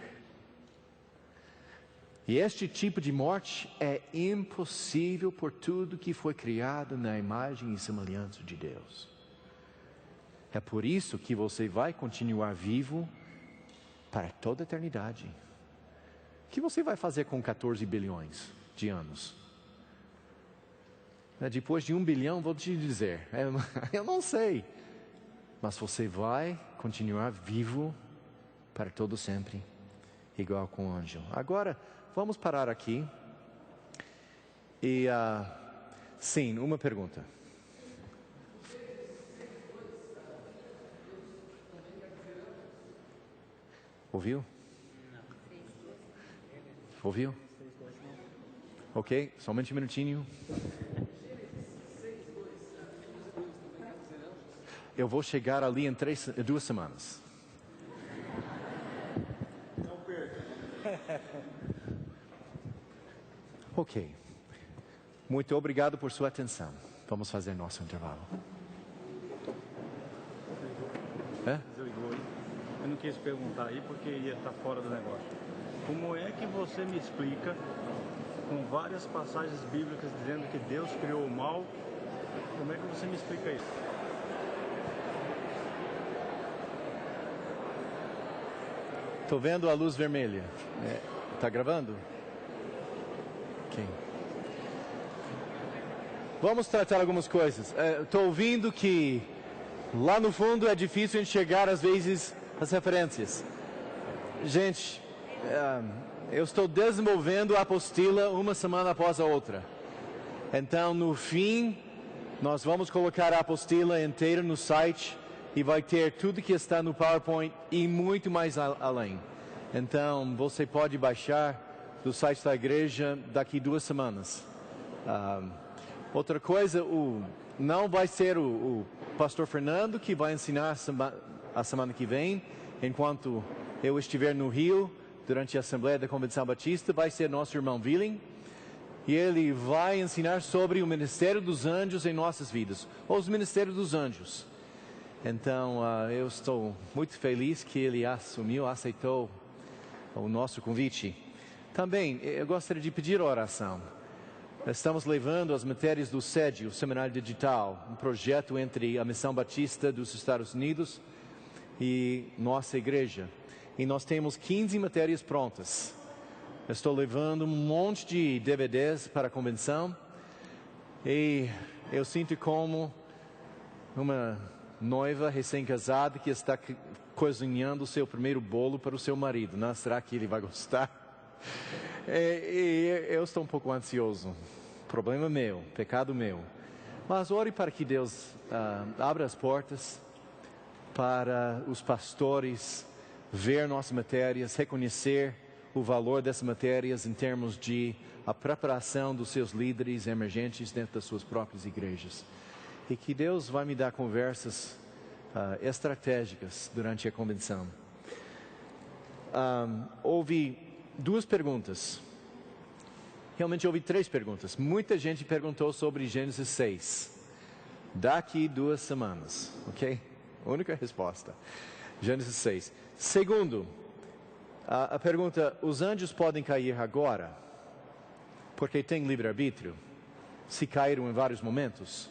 E este tipo de morte é impossível por tudo que foi criado na imagem e semelhança de Deus. É por isso que você vai continuar vivo para toda a eternidade. O que você vai fazer com 14 bilhões de anos? Depois de 1 bilhão, vou te dizer, eu não sei. Mas você vai continuar vivo para todo sempre, igual com o anjo. Agora, vamos parar aqui. E, sim, uma pergunta. Ouviu? Ouviu? Ok, somente um minutinho. Eu vou chegar ali em 2 semanas. Não perca. Ok. Muito obrigado por sua atenção. Vamos fazer nosso intervalo. Desligou, hein? Eu não quis perguntar aí porque ia estar fora do negócio. Como é que você me explica, com várias passagens bíblicas dizendo que Deus criou o mal, como é que você me explica isso? Estou vendo a luz vermelha. Está gravando? Ok. Vamos tratar algumas coisas. Estou ouvindo que lá no fundo é difícil enxergar às vezes as referências. Gente, eu estou desenvolvendo a apostila uma semana após a outra. Então, no fim, nós vamos colocar a apostila inteira no site e vai ter tudo que está no PowerPoint e muito mais além. Então, você pode baixar do site da igreja daqui 2 semanas. Outra coisa, não vai ser o pastor Fernando que vai ensinar a semana que vem, enquanto eu estiver no Rio, durante a Assembleia da Convenção Batista, vai ser nosso irmão Willing. E ele vai ensinar sobre o ministério dos anjos em nossas vidas, ou os ministérios dos anjos. Então, eu estou muito feliz que ele aceitou o nosso convite. Também, eu gostaria de pedir oração. Estamos levando as matérias do SED, o Seminário Digital, um projeto entre a Missão Batista dos Estados Unidos e nossa igreja. E nós temos 15 matérias prontas. Estou levando um monte de DVDs para a convenção. E eu sinto como uma noiva recém-casada que está cozinhando o seu primeiro bolo para o seu marido. Não, será que ele vai gostar? Eu estou um pouco ansioso. Problema meu, pecado meu. Mas ore para que Deus abra as portas para os pastores ver nossas matérias, reconhecer o valor dessas matérias em termos de a preparação dos seus líderes emergentes dentro das suas próprias igrejas. E que Deus vai me dar conversas estratégicas durante a convenção. Houve 2 perguntas. Realmente houve 3 perguntas. Muita gente perguntou sobre Gênesis 6. Daqui 2 semanas, ok? Única resposta. Gênesis 6. Segundo, a pergunta, os anjos podem cair agora? Porque tem livre-arbítrio? Se caíram em vários momentos?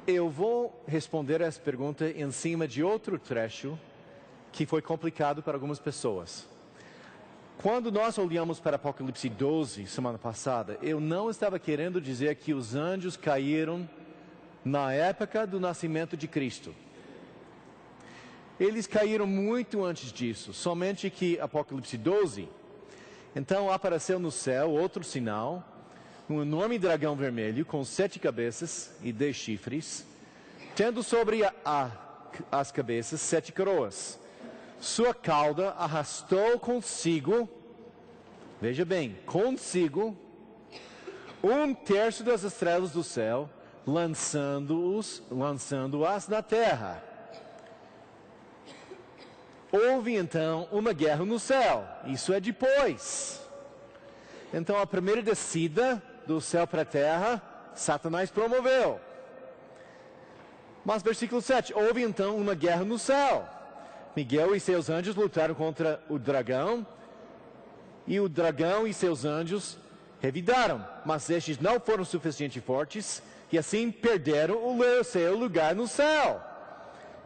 Eu vou responder essa pergunta em cima de outro trecho que foi complicado para algumas pessoas. Quando nós olhamos para Apocalipse 12, semana passada, eu não estava querendo dizer que os anjos caíram na época do nascimento de Cristo. Eles caíram muito antes disso, somente que Apocalipse 12, então apareceu no céu outro sinal, um enorme dragão vermelho com 7 cabeças e 10 chifres, tendo sobre as cabeças 7 coroas. Sua cauda arrastou consigo, veja bem, consigo, 1/3 das estrelas do céu, lançando-as na terra. houve então uma guerra no céu. Isso é depois. Então a primeira descida do céu para a terra, Satanás promoveu. Mas versículo 7, houve então uma guerra no céu. Miguel e seus anjos lutaram contra o dragão, e o dragão e seus anjos revidaram, mas estes não foram suficientemente fortes, e assim perderam o seu lugar no céu.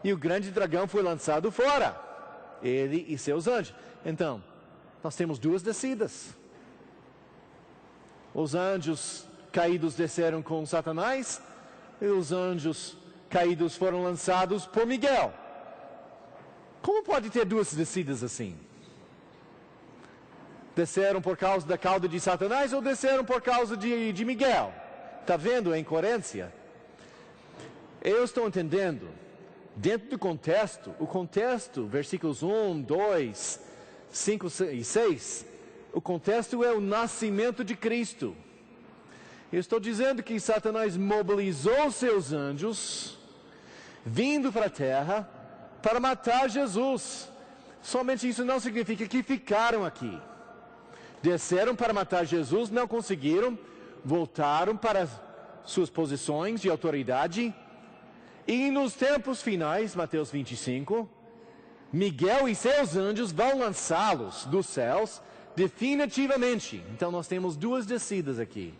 E o grande dragão foi lançado fora, ele e seus anjos. Então, nós temos duas descidas. Os anjos caídos desceram com Satanás, e os anjos caídos foram lançados por Miguel. Como pode ter duas descidas assim? Desceram por causa da cauda de Satanás ou desceram por causa de Miguel? Está vendo a incoerência? Eu estou entendendo, dentro do contexto, o contexto, versículos 1, 2, 5 e 6, o contexto é o nascimento de Cristo. Eu estou dizendo que Satanás mobilizou seus anjos, vindo para a terra, para matar Jesus. Somente isso não significa que ficaram aqui. Desceram para matar Jesus, não conseguiram, voltaram para suas posições de autoridade. E nos tempos finais, Mateus 25, Miguel e seus anjos vão lançá-los dos céus definitivamente. Então nós temos duas descidas aqui.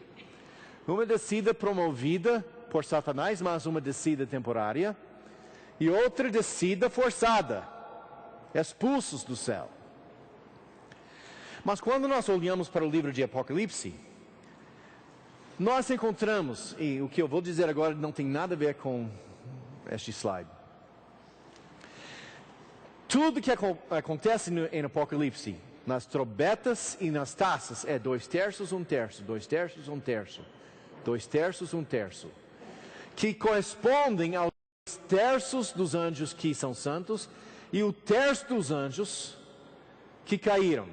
Uma descida promovida por Satanás, mas uma descida temporária. E outra descida forçada, expulsos do céu. Mas quando nós olhamos para o livro de Apocalipse, nós encontramos, e o que eu vou dizer agora não tem nada a ver com este slide. Tudo que acontece em Apocalipse, nas trombetas e nas taças, é 2/3, 1/3, 2/3, 1/3, 2/3, 1/3, que correspondem aos terços dos anjos que são santos e o terço dos anjos que caíram.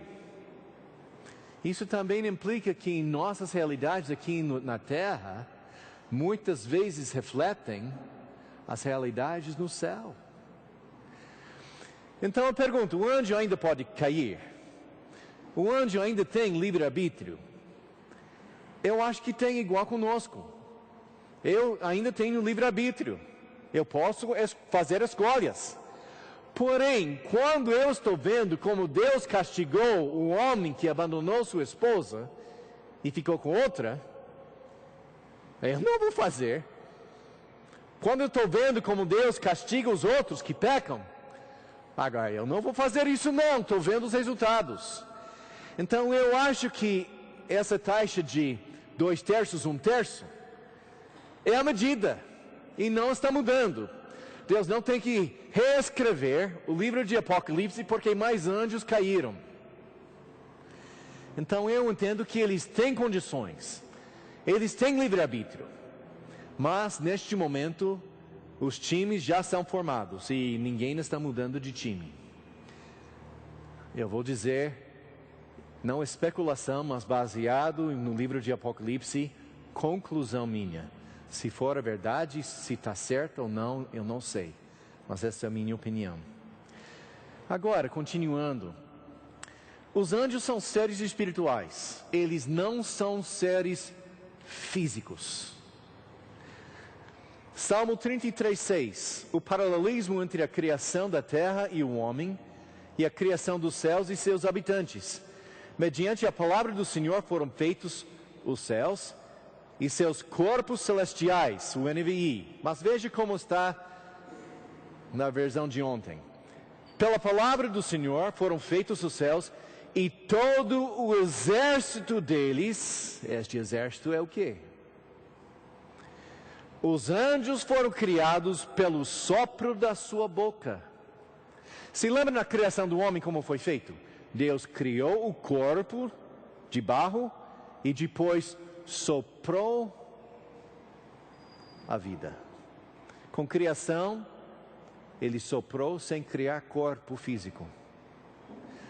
Isso também implica que em nossas realidades aqui na Terra, muitas vezes refletem as realidades no céu. Então eu pergunto, o anjo ainda pode cair? O anjo ainda tem livre-arbítrio? Eu acho que tem igual conosco. Eu ainda tenho livre-arbítrio. Eu posso fazer escolhas. Porém, quando eu estou vendo como Deus castigou o homem que abandonou sua esposa e ficou com outra, eu não vou fazer. Quando eu estou vendo como Deus castiga os outros que pecam, agora eu não vou fazer isso não, estou vendo os resultados. Então eu acho que essa taxa de 2/3, 1/3 é a medida e não está mudando. Deus não tem que reescrever o livro de Apocalipse porque mais anjos caíram. Então eu entendo que eles têm condições, eles têm livre-arbítrio, mas neste momento os times já são formados e ninguém está mudando de time. Eu vou dizer, não especulação, mas baseado no livro de Apocalipse, conclusão minha. Se for a verdade, se está certo ou não, eu não sei. Mas essa é a minha opinião. Agora, continuando. Os anjos são seres espirituais. Eles não são seres físicos. Salmo 33:6. O paralelismo entre a criação da terra e o homem, e a criação dos céus e seus habitantes. Mediante a palavra do Senhor foram feitos os céus e seus corpos celestiais, o NVI. Mas veja como está na versão de ontem. Pela palavra do Senhor foram feitos os céus e todo o exército deles. Este exército é o quê? Os anjos foram criados pelo sopro da sua boca. Se lembra na criação do homem como foi feito? Deus criou o corpo de barro e depois soprou a vida. Com criação, ele soprou sem criar corpo físico.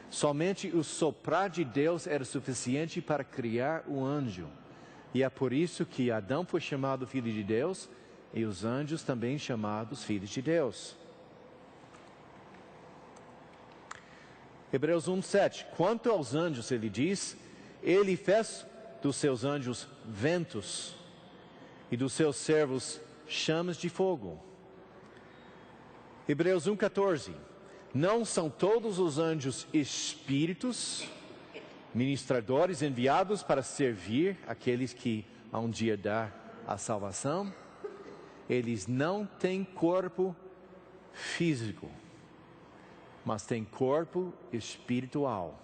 Somente o soprar de Deus era suficiente para criar o anjo. E é por isso que Adão foi chamado filho de Deus e os anjos também chamados filhos de Deus. Hebreus 1:7. Quanto aos anjos, ele diz, ele fez dos seus anjos ventos e dos seus servos chamas de fogo. Hebreus 1:14. Não são todos os anjos espíritos, ministradores enviados para servir aqueles que há um dia dar a salvação? Eles não têm corpo físico, mas têm corpo espiritual.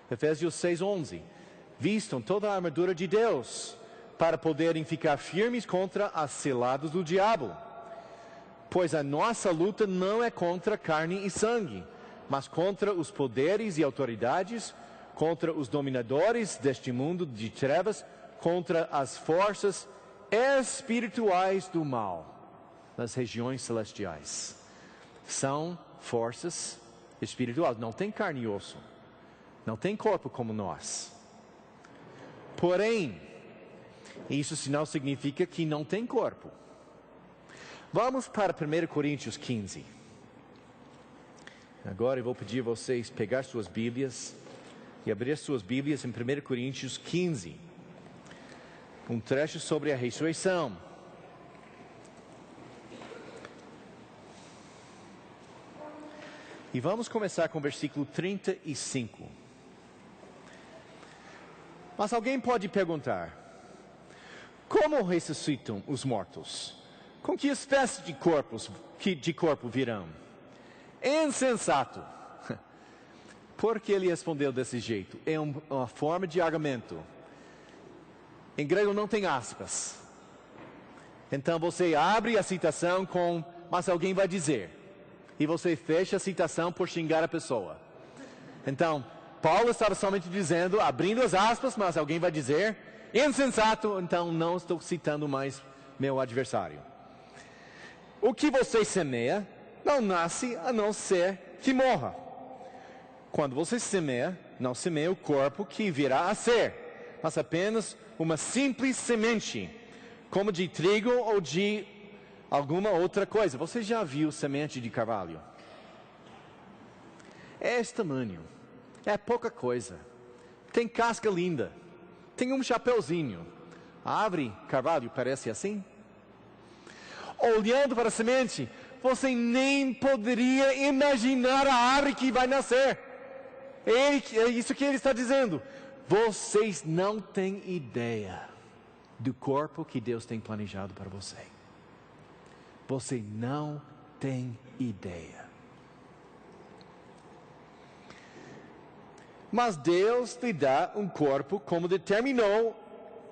Efésios 6:11. Vistam toda a armadura de Deus, para poderem ficar firmes contra as ciladas do diabo. Pois a nossa luta não é contra carne e sangue, mas contra os poderes e autoridades, contra os dominadores deste mundo de trevas, contra as forças espirituais do mal, nas regiões celestiais. São forças espirituais, não tem carne e osso, não tem corpo como nós. Porém, isso não significa que não tem corpo. Vamos para 1 Coríntios 15. Agora eu vou pedir a vocês pegar suas Bíblias e abrir suas Bíblias em 1 Coríntios 15. Um trecho sobre a ressurreição. E vamos começar com o versículo 35. Mas alguém pode perguntar: como ressuscitam os mortos? Com que espécie de corpo virão? É insensato. Por que ele respondeu desse jeito? É uma forma de argumento. Em grego não tem aspas. Então você abre a citação com, mas alguém vai dizer. E você fecha a citação por xingar a pessoa. Então, Paulo estava somente dizendo, abrindo as aspas, mas alguém vai dizer, insensato, então não estou citando mais meu adversário. O que você semeia não nasce a não ser que morra. Quando você semeia, não semeia o corpo que virá a ser, mas apenas uma simples semente, como de trigo ou de alguma outra coisa. Você já viu semente de carvalho? É esse tamanho, é pouca coisa, tem casca linda, tem um chapeuzinho. A árvore carvalho parece assim? Olhando para a semente, você nem poderia imaginar a árvore que vai nascer. É isso que ele está dizendo. Vocês não têm ideia do corpo que Deus tem planejado para você. Você não tem ideia. Mas Deus lhe dá um corpo como determinou,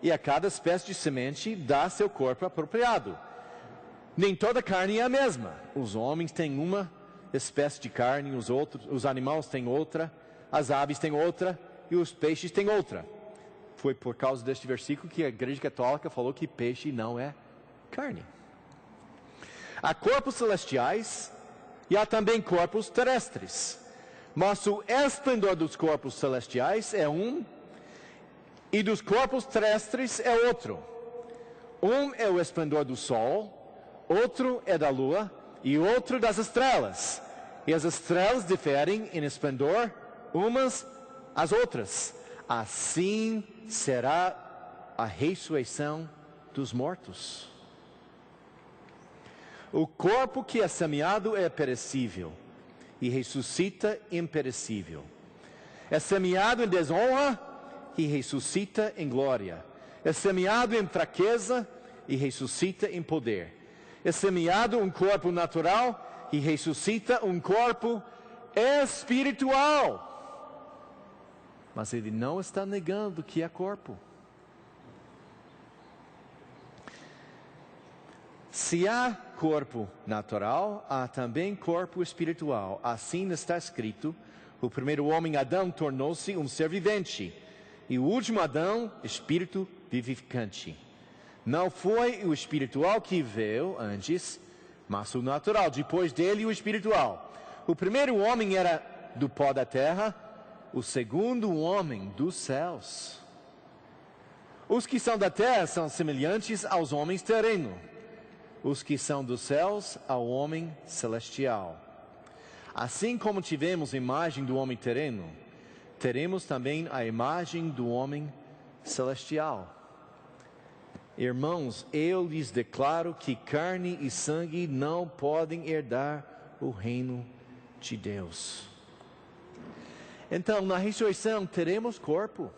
e a cada espécie de semente dá seu corpo apropriado. Nem toda carne é a mesma. Os homens têm uma espécie de carne, os animais têm outra, as aves têm outra e os peixes têm outra. Foi por causa deste versículo que a Igreja Católica falou que peixe não é carne. Há corpos celestiais e há também corpos terrestres. Mas o esplendor dos corpos celestiais é um e dos corpos terrestres é outro. Um é o esplendor do sol, outro é da lua e outro das estrelas. E as estrelas diferem em esplendor umas às outras. Assim será a ressurreição dos mortos. O corpo que é semeado é perecível e ressuscita imperecível. É semeado em desonra e ressuscita em glória. É semeado em fraqueza e ressuscita em poder. É semeado um corpo natural e ressuscita um corpo espiritual. Mas ele não está negando que é corpo. Se há corpo natural, há também corpo espiritual. Assim está escrito: o primeiro homem, Adão, tornou-se um ser vivente, e o último Adão, espírito vivificante. Não foi o espiritual que veio antes, mas o natural, depois dele o espiritual. O primeiro homem era do pó da terra, o segundo homem dos céus. Os que são da terra são semelhantes aos homens terrenos, os que são dos céus ao homem celestial. Assim como tivemos a imagem do homem terreno, teremos também a imagem do homem celestial. Irmãos, eu lhes declaro que carne e sangue não podem herdar o reino de Deus. Então, na ressurreição teremos corpo,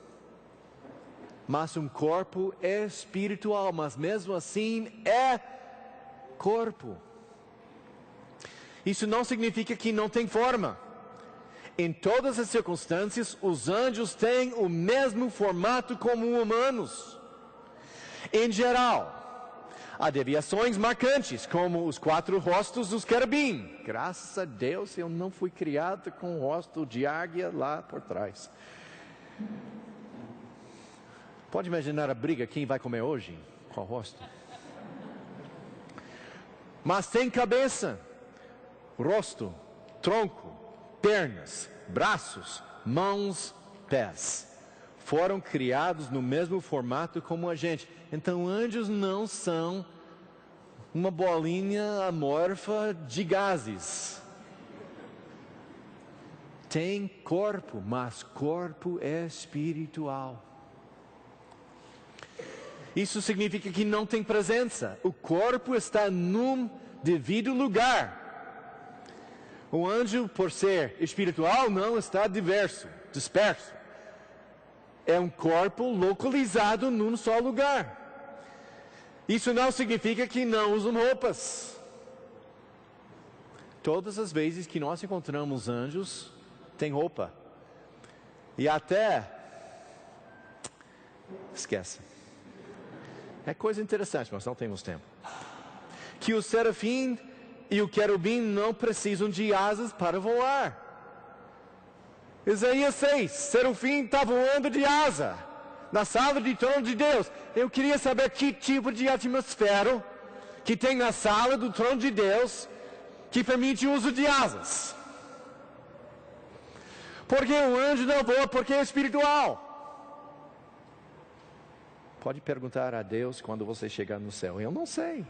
mas um corpo espiritual, mas mesmo assim é corpo. Isso não significa que não tem forma. Em todas as circunstâncias, os anjos têm o mesmo formato como humanos. Em geral, há deviações marcantes, como os 4 rostos dos querubim. Graças a Deus eu não fui criado com o rosto de águia lá por trás. Pode imaginar a briga, quem vai comer hoje? Qual rosto? Mas tem cabeça, rosto, tronco, pernas, braços, mãos, pés. Foram criados no mesmo formato como a gente. Então, anjos não são uma bolinha amorfa de gases. Tem corpo, mas corpo espiritual. Isso significa que não tem presença. O corpo está num devido lugar. O anjo, por ser espiritual, não está disperso. É um corpo localizado num só lugar. Isso não significa que não usam roupas. Todas as vezes que nós encontramos anjos, tem roupa. E até... esquece. É coisa interessante, mas não temos tempo. Que o serafim e o querubim não precisam de asas para voar. Isaías 6, serafim está voando de asa, na sala de trono de Deus. Eu queria saber que tipo de atmosfera que tem na sala do trono de Deus, que permite o uso de asas. Porque o anjo não voa, porque é espiritual. Pode perguntar a Deus quando você chegar no céu. Eu não sei.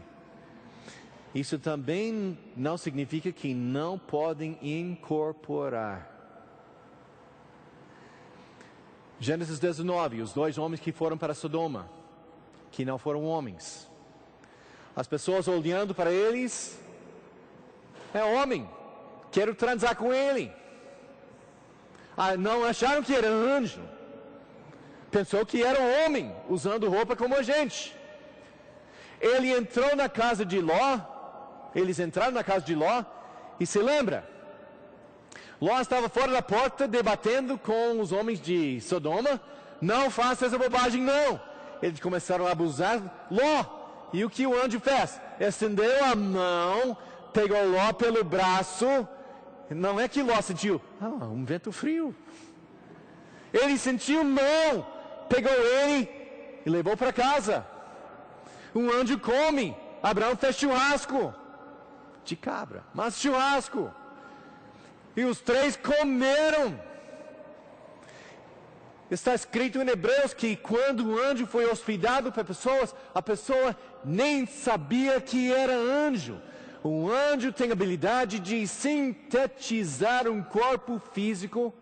Isso também não significa que não podem incorporar. Gênesis 19, os 2 homens que foram para Sodoma, que não foram homens. As pessoas olhando para eles, é homem, quero transar com ele. Não acharam que era anjo. Pensou que era um homem, usando roupa como a gente. Ele entrou na casa de Ló, eles entraram na casa de Ló, e se lembra? Ló estava fora da porta, debatendo com os homens de Sodoma. Não faça essa bobagem não. Eles começaram a abusar Ló. E o que o anjo fez? Estendeu a mão, pegou Ló pelo braço. Não é que Ló sentiu um vento frio. Ele sentiu mão, pegou ele e levou para casa. Um anjo come, Abraão fez churrasco de cabra, mas churrasco. E os 3 comeram. Está escrito em Hebreus que quando o anjo foi hospedado para pessoas, a pessoa nem sabia que era anjo. O anjo tem a habilidade de sintetizar um corpo físico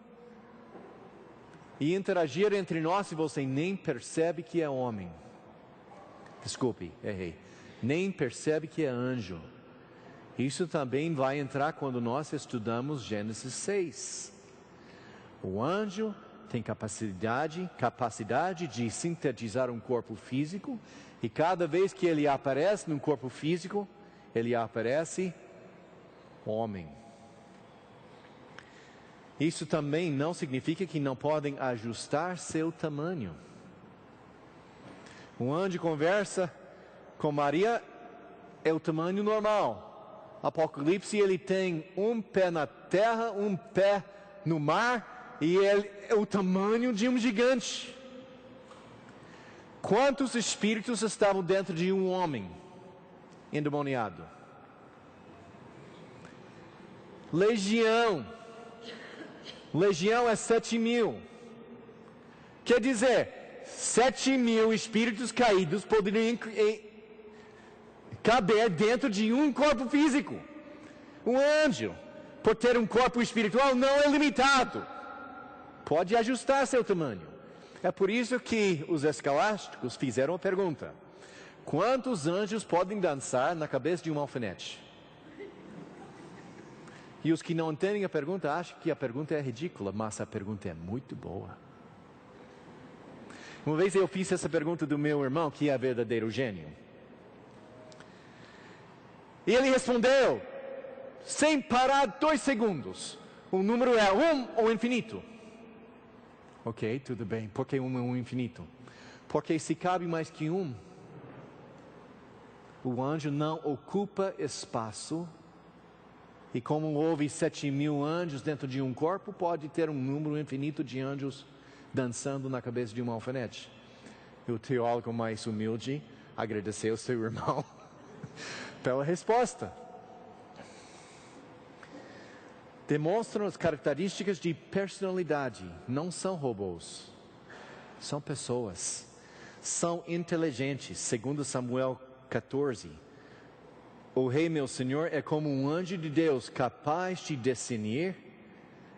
e interagir entre nós e você nem percebe que é homem. Desculpe, errei. Nem percebe que é anjo. Isso também vai entrar quando nós estudamos Gênesis 6. O anjo tem capacidade de sintetizar um corpo físico, e cada vez que ele aparece num corpo físico, ele aparece homem. Isso também não significa que não podem ajustar seu tamanho. Um anjo conversa com Maria, é o tamanho normal. Apocalipse, ele tem um pé na terra, um pé no mar, e ele é o tamanho de um gigante. Quantos espíritos estavam dentro de um homem endemoniado? Legião. Legião é 7.000. Quer dizer, 7.000 espíritos caídos poderiam caber dentro de um corpo físico. Um anjo por ter um corpo espiritual, não é limitado. Pode ajustar seu tamanho. É por isso que os escolásticos fizeram a pergunta: quantos anjos podem dançar na cabeça de um alfinete? E os que não entendem a pergunta acham que a pergunta é ridícula, mas a pergunta é muito boa. Uma vez eu fiz essa pergunta do meu irmão, que é verdadeiro gênio. E ele respondeu, sem parar 2 segundos: o número é 1 ou infinito? Ok, tudo bem. Por que 1 é um infinito? Porque se cabe mais que 1, o anjo não ocupa espaço. E como houve 7.000 anjos dentro de um corpo, pode ter um número infinito de anjos dançando na cabeça de um alfinete. E o teólogo mais humilde agradeceu seu irmão pela resposta. Demonstram as características de personalidade. Não são robôs. São pessoas. São inteligentes. Segundo Samuel 14. O rei, meu senhor, é como um anjo de Deus, capaz de discernir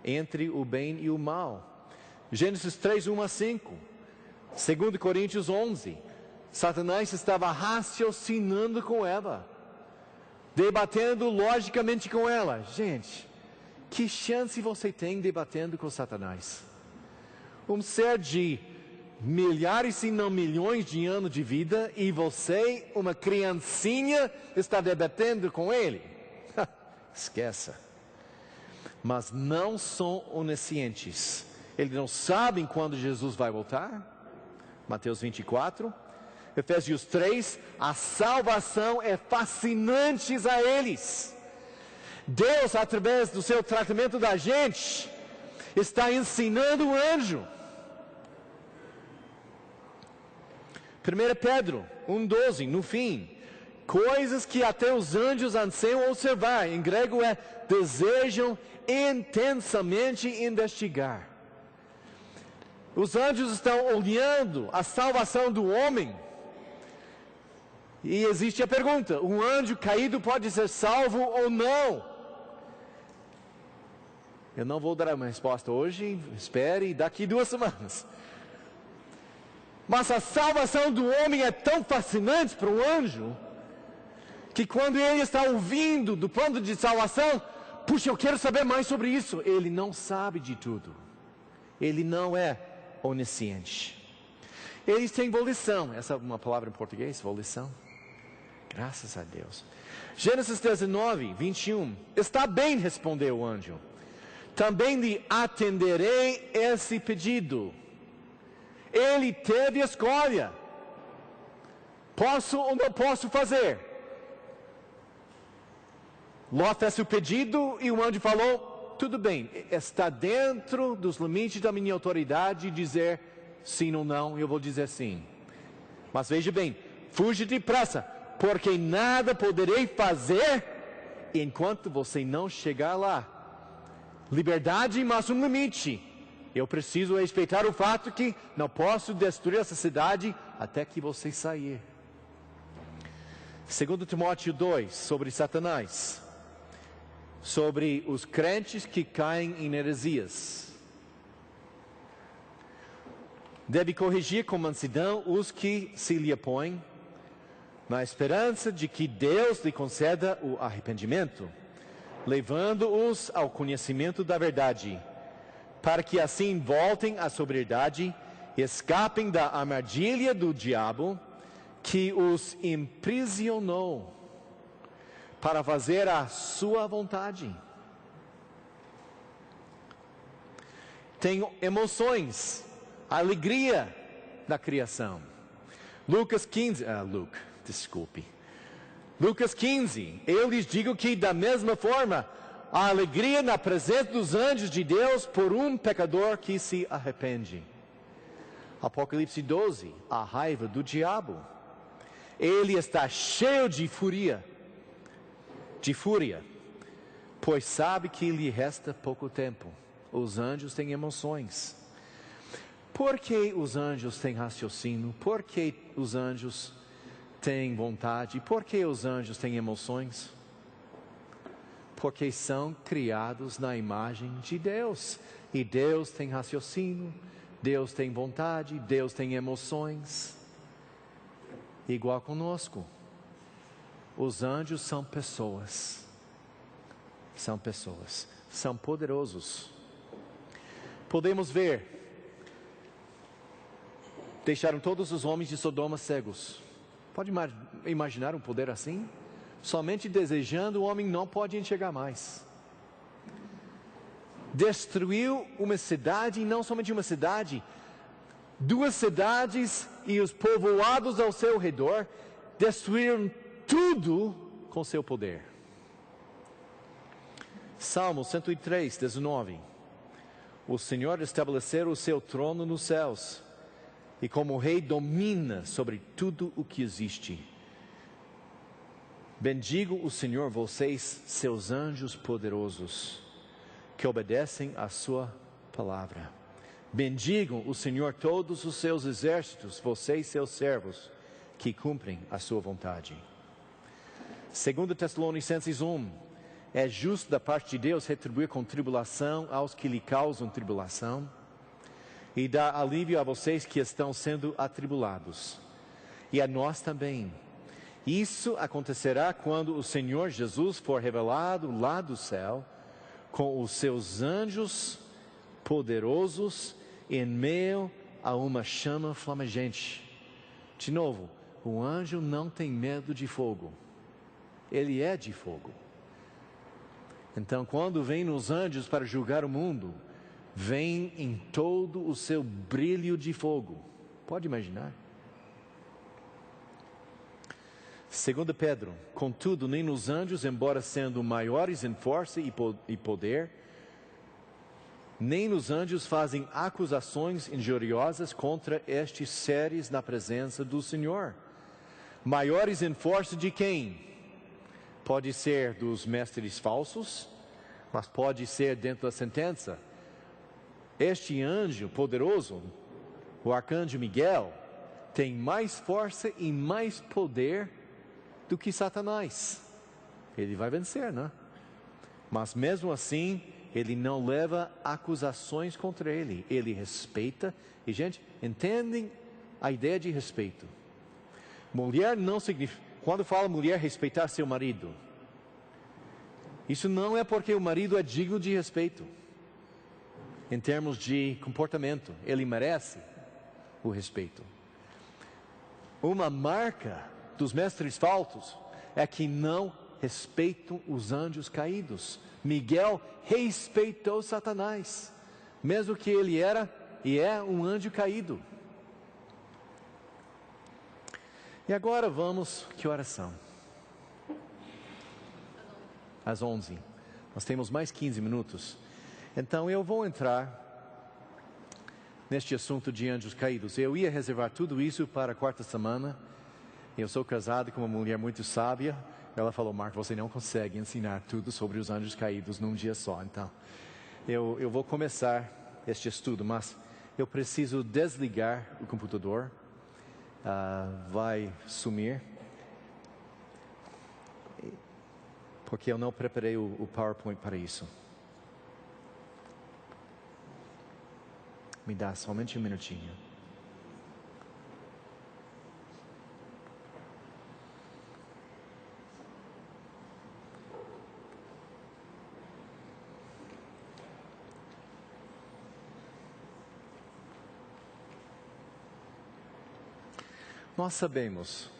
entre o bem e o mal. Gênesis 3, 1 a 5. 2 Coríntios 11. Satanás estava raciocinando com Eva, debatendo logicamente com ela. Gente, que chance você tem debatendo com Satanás? Um ser de milhares, se não milhões de anos de vida, e você, uma criancinha, está debatendo com ele? Esqueça. Mas não são oniscientes. Eles não sabem quando Jesus vai voltar. Mateus 24. Efésios 3. A salvação é fascinante a eles. Deus, através do seu tratamento da gente, está ensinando o anjo. 1 Pedro 1,12, no fim, coisas que até os anjos anseiam observar, em grego é desejam intensamente investigar. Os anjos estão olhando a salvação do homem, e existe a pergunta: um anjo caído pode ser salvo ou não? Eu não vou dar uma resposta hoje, espere daqui 2 semanas. Mas a salvação do homem é tão fascinante para o anjo, que quando ele está ouvindo do plano de salvação, puxa, eu quero saber mais sobre isso. Ele não sabe de tudo. Ele não é onisciente. Eles têm volição. Essa é uma palavra em português, volição. Graças a Deus. Gênesis 19, 21. Está bem, respondeu o anjo. Também lhe atenderei esse pedido. Ele teve escolha. Posso ou não posso fazer? Ló fez o pedido e o anjo falou: tudo bem, está dentro dos limites da minha autoridade dizer sim ou não, eu vou dizer sim. Mas veja bem, fuja depressa, porque nada poderei fazer enquanto você não chegar lá. Liberdade, mas um limite. Eu preciso respeitar o fato que não posso destruir essa cidade até que você sair. 2 Timóteo 2, sobre Satanás. Sobre os crentes que caem em heresias. Deve corrigir com mansidão os que se lhe opõem, na esperança de que Deus lhe conceda o arrependimento, levando-os ao conhecimento da verdade, para que assim voltem à sobriedade e escapem da armadilha do diabo que os imprisionou para fazer a sua vontade. Tem emoções, alegria da criação. Lucas 15, eu lhes digo que da mesma forma, a alegria na presença dos anjos de Deus por um pecador que se arrepende. Apocalipse 12, a raiva do diabo. Ele está cheio de fúria, pois sabe que lhe resta pouco tempo. Os anjos têm emoções. Por que os anjos têm raciocínio? Por que os anjos têm vontade? Por que os anjos têm emoções? porque são criados na imagem de Deus. E Deus tem raciocínio, Deus tem vontade, Deus tem emoções. Igual conosco. Os anjos são pessoas. São pessoas. São poderosos. Podemos ver. Deixaram todos os homens de Sodoma cegos. Pode imaginar um poder assim? Somente desejando, o homem não pode enxergar mais. Destruiu uma cidade, e não somente uma cidade, 2 cidades e os povoados ao seu redor, destruíram tudo com seu poder. Salmo 103, 19. O Senhor estabeleceu o seu trono nos céus, e como rei domina sobre tudo o que existe. Bendigo o Senhor, vocês, seus anjos poderosos, que obedecem à sua palavra. Bendigam o Senhor todos os seus exércitos, vocês, seus servos, que cumprem a sua vontade. 2 Tessalonicenses 1. É justo da parte de Deus retribuir com tribulação aos que lhe causam tribulação, e dar alívio a vocês que estão sendo atribulados, e a nós também. Isso acontecerá quando o Senhor Jesus for revelado lá do céu, com os seus anjos poderosos, em meio a uma chama flamejante. De novo, o anjo não tem medo de fogo. Ele é de fogo. Então, quando vem os anjos para julgar o mundo, vem em todo o seu brilho de fogo. Pode imaginar? 2 Pedro. Contudo, nem os anjos, embora sendo maiores em força e poder, nem os anjos fazem acusações injuriosas contra estes seres na presença do Senhor. Maiores em força de quem? Pode ser dos mestres falsos, mas pode ser dentro da sentença. Este anjo poderoso, o arcanjo Miguel, tem mais força e mais poder do que Satanás. Ele vai vencer, né? Mas mesmo assim, ele não leva acusações contra ele. Ele respeita. E gente, entendem a ideia de respeito. Mulher não significa... Quando fala mulher respeitar seu marido, isso não é porque o marido é digno de respeito. Em termos de comportamento, ele merece o respeito. Uma marca dos mestres falsos é que não respeitam os anjos caídos. Miguel respeitou Satanás, mesmo que ele era e é um anjo caído. E agora vamos, que horas são? Às 11. Nós temos mais 15 minutos. Então eu vou entrar neste assunto de anjos caídos. Eu ia reservar tudo isso para a quarta semana. Eu sou casado com uma mulher muito sábia. Ela falou: Marco, você não consegue ensinar tudo sobre os anjos caídos num dia só. Então, eu vou começar este estudo, mas eu preciso desligar o computador. Vai sumir. Porque eu não preparei o PowerPoint para isso. Me dá somente um minutinho. Nós sabemos,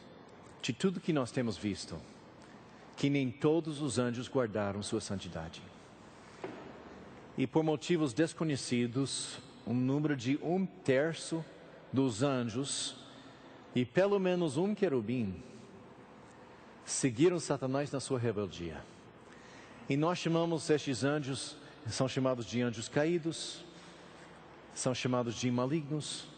de tudo que nós temos visto, que nem todos os anjos guardaram sua santidade. E por motivos desconhecidos, um número de 1/3 dos anjos e pelo menos um querubim seguiram Satanás na sua rebeldia. E nós chamamos estes anjos, são chamados de anjos caídos, são chamados de malignos.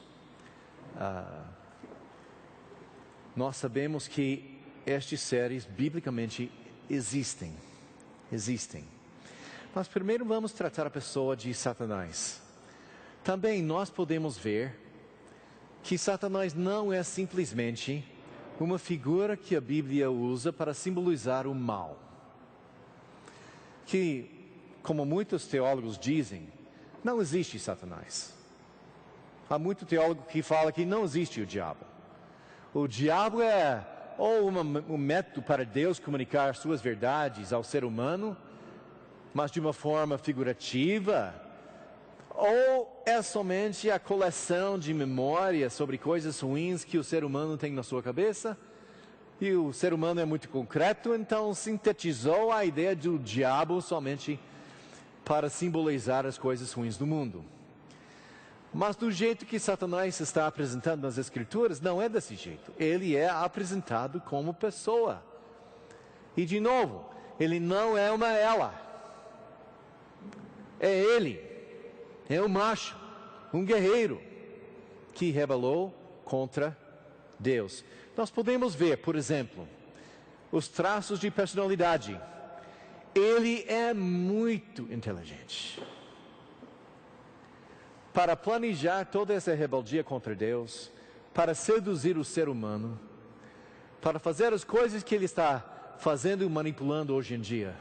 Nós sabemos que estes seres biblicamente existem. Mas primeiro vamos tratar a pessoa de Satanás. Também nós podemos ver que Satanás não é simplesmente uma figura que a Bíblia usa para simbolizar o mal. que, como muitos teólogos dizem, não existe Satanás. Há muito teólogo que fala que não existe o diabo. O diabo é ou um método para Deus comunicar suas verdades ao ser humano, mas de uma forma figurativa, ou é somente a coleção de memórias sobre coisas ruins que o ser humano tem na sua cabeça, e o ser humano é muito concreto, então sintetizou a ideia do diabo somente para simbolizar as coisas ruins do mundo. Mas do jeito que Satanás está apresentando nas Escrituras, não é desse jeito. Ele é apresentado como pessoa. E de novo, ele não é uma ela. É ele. É um macho, um guerreiro, que rebelou contra Deus. Nós podemos ver, por exemplo, os traços de personalidade. Ele é muito inteligente. Para planejar toda essa rebeldia contra Deus, para seduzir o ser humano, para fazer as coisas que ele está fazendo e manipulando hoje em dia.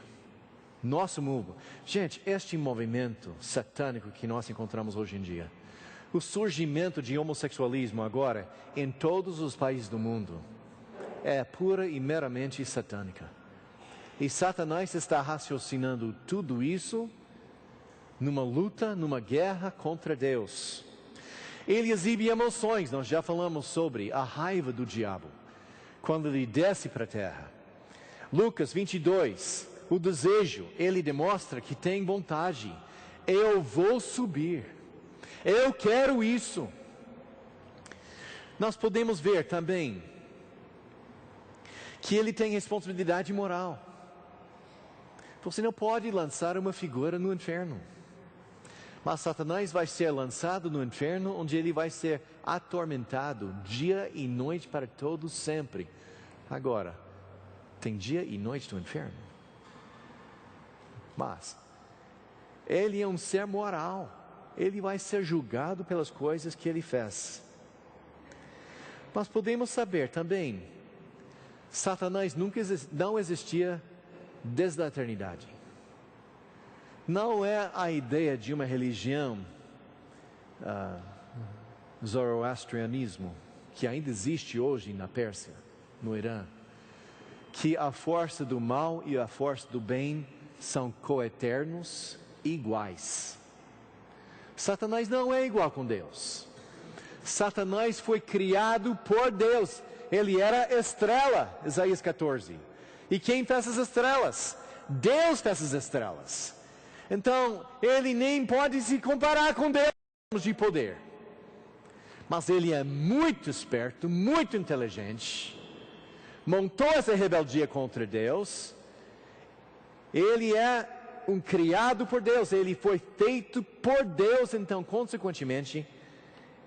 Nosso mundo. Gente, este movimento satânico que nós encontramos hoje em dia, o surgimento de homossexualismo agora em todos os países do mundo, é pura e meramente satânica. E Satanás está raciocinando tudo isso numa luta, numa guerra contra Deus. Ele exibe emoções, nós já falamos sobre a raiva do diabo, quando ele desce para a terra. Lucas 22, o desejo, ele demonstra que tem vontade. Eu vou subir, eu quero isso. Nós podemos ver também que ele tem responsabilidade moral. Você não pode lançar uma figura no inferno. Mas Satanás vai ser lançado no inferno, onde ele vai ser atormentado dia e noite para todos sempre. Agora, tem dia e noite no inferno? Mas ele é um ser moral. Ele vai ser julgado pelas coisas que ele fez. Mas podemos saber também, Satanás não existia desde a eternidade. Não é a ideia de uma religião, zoroastrianismo, que ainda existe hoje na Pérsia, no Irã, que a força do mal e a força do bem são coeternos, iguais. Satanás não é igual com Deus. Satanás foi criado por Deus. Ele era estrela, Isaías 14. E quem fez as estrelas? Deus fez as estrelas. Então, ele nem pode se comparar com Deus em termos de poder. Mas ele é muito esperto, muito inteligente. Montou essa rebeldia contra Deus. Ele é um criado por Deus. Ele foi feito por Deus. Então, consequentemente,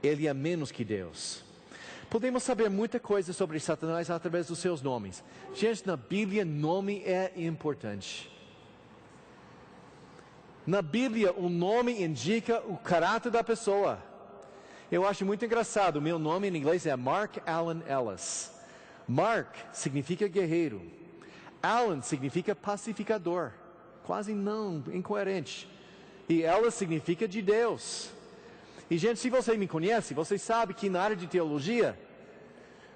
ele é menos que Deus. Podemos saber muita coisa sobre Satanás através dos seus nomes. Gente, na Bíblia, nome é importante. Na Bíblia, o nome indica o caráter da pessoa. Eu acho muito engraçado. O meu nome em inglês é Mark Allen Ellis. Mark significa guerreiro. Allen significa pacificador. Quase não incoerente. E Ellis significa de Deus. E gente, se você me conhece, você sabe que na área de teologia,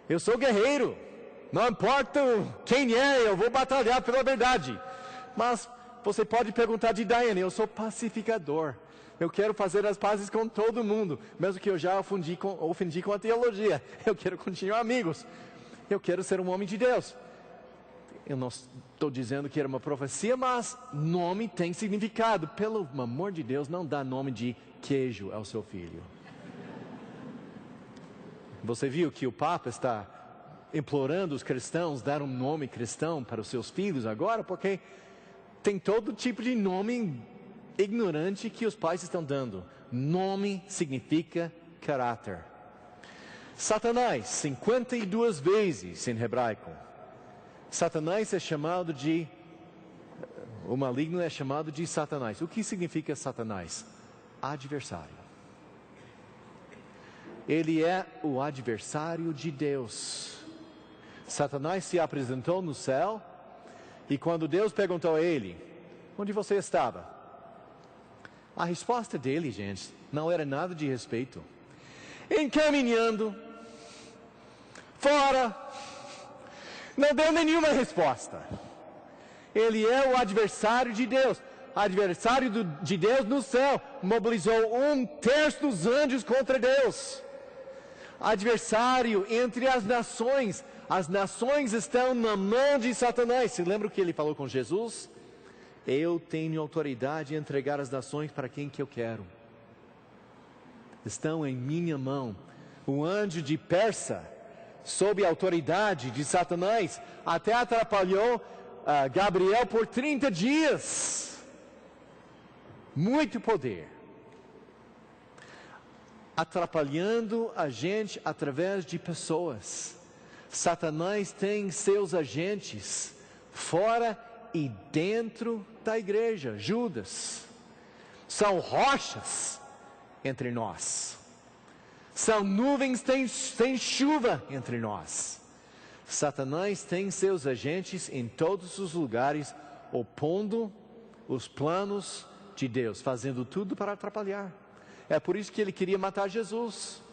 eu sou guerreiro. Não importa quem é, eu vou batalhar pela verdade. Mas você pode perguntar de Diane, eu sou pacificador. Eu quero fazer as pazes com todo mundo, mesmo que eu já ofendi com a teologia. Eu quero continuar amigos. Eu quero ser um homem de Deus. Eu não estou dizendo que era uma profecia, mas nome tem significado. Pelo amor de Deus, não dá nome de queijo ao seu filho. Você viu que o Papa está implorando os cristãos dar um nome cristão para os seus filhos agora, porque tem todo tipo de nome ignorante que os pais estão dando. Nome significa caráter. Satanás, 52 vezes em hebraico. Satanás é chamado de, o maligno é chamado de Satanás. O que significa Satanás? Adversário. Ele é o adversário de Deus. Satanás se apresentou no céu, e quando Deus perguntou a ele, onde você estava? A resposta dele, gente, não era nada de respeito. Encaminhando, fora, não deu nenhuma resposta. Ele é o adversário de Deus. Adversário de Deus no céu. Mobilizou 1/3 dos anjos contra Deus. Adversário entre as nações. As nações estão na mão de Satanás. Se lembra o que ele falou com Jesus? Eu tenho autoridade de entregar as nações para quem que eu quero. Estão em minha mão. O anjo de Persa, sob a autoridade de Satanás, até atrapalhou Gabriel por 30 dias. Muito poder. Atrapalhando a gente através de pessoas. Satanás tem seus agentes fora e dentro da igreja. Judas. São rochas entre nós. São nuvens sem chuva entre nós. Satanás tem seus agentes em todos os lugares, opondo os planos de Deus, fazendo tudo para atrapalhar. É por isso que ele queria matar Jesus.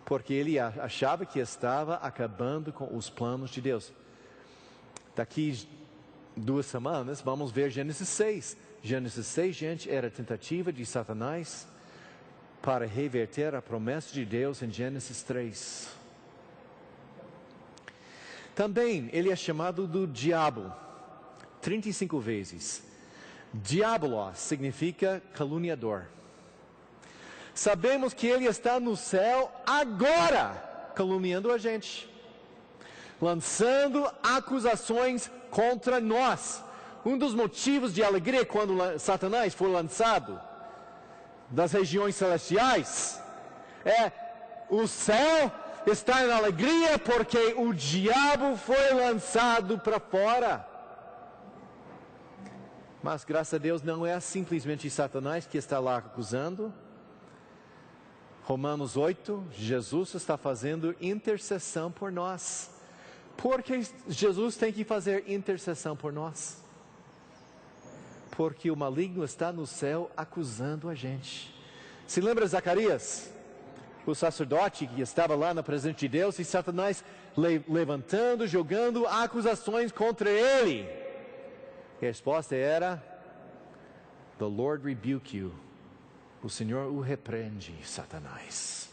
Porque ele achava que estava acabando com os planos de Deus. Daqui 2 semanas, vamos ver Gênesis 6. Gênesis 6, gente, era a tentativa de Satanás para reverter a promessa de Deus em Gênesis 3. Também, ele é chamado do diabo, 35 vezes. Diabolos significa caluniador. Sabemos que ele está no céu agora, caluniando a gente. Lançando acusações contra nós. Um dos motivos de alegria quando Satanás foi lançado das regiões celestiais é o céu está em alegria porque o diabo foi lançado para fora. Mas graças a Deus não é simplesmente Satanás que está lá acusando. Romanos 8, Jesus está fazendo intercessão por nós. Porque Jesus tem que fazer intercessão por nós? Porque o maligno está no céu acusando a gente. Se lembra Zacarias? O sacerdote que estava lá na presença de Deus e Satanás levantando, jogando acusações contra ele. E a resposta era: The Lord rebuke you. O Senhor o repreende, Satanás.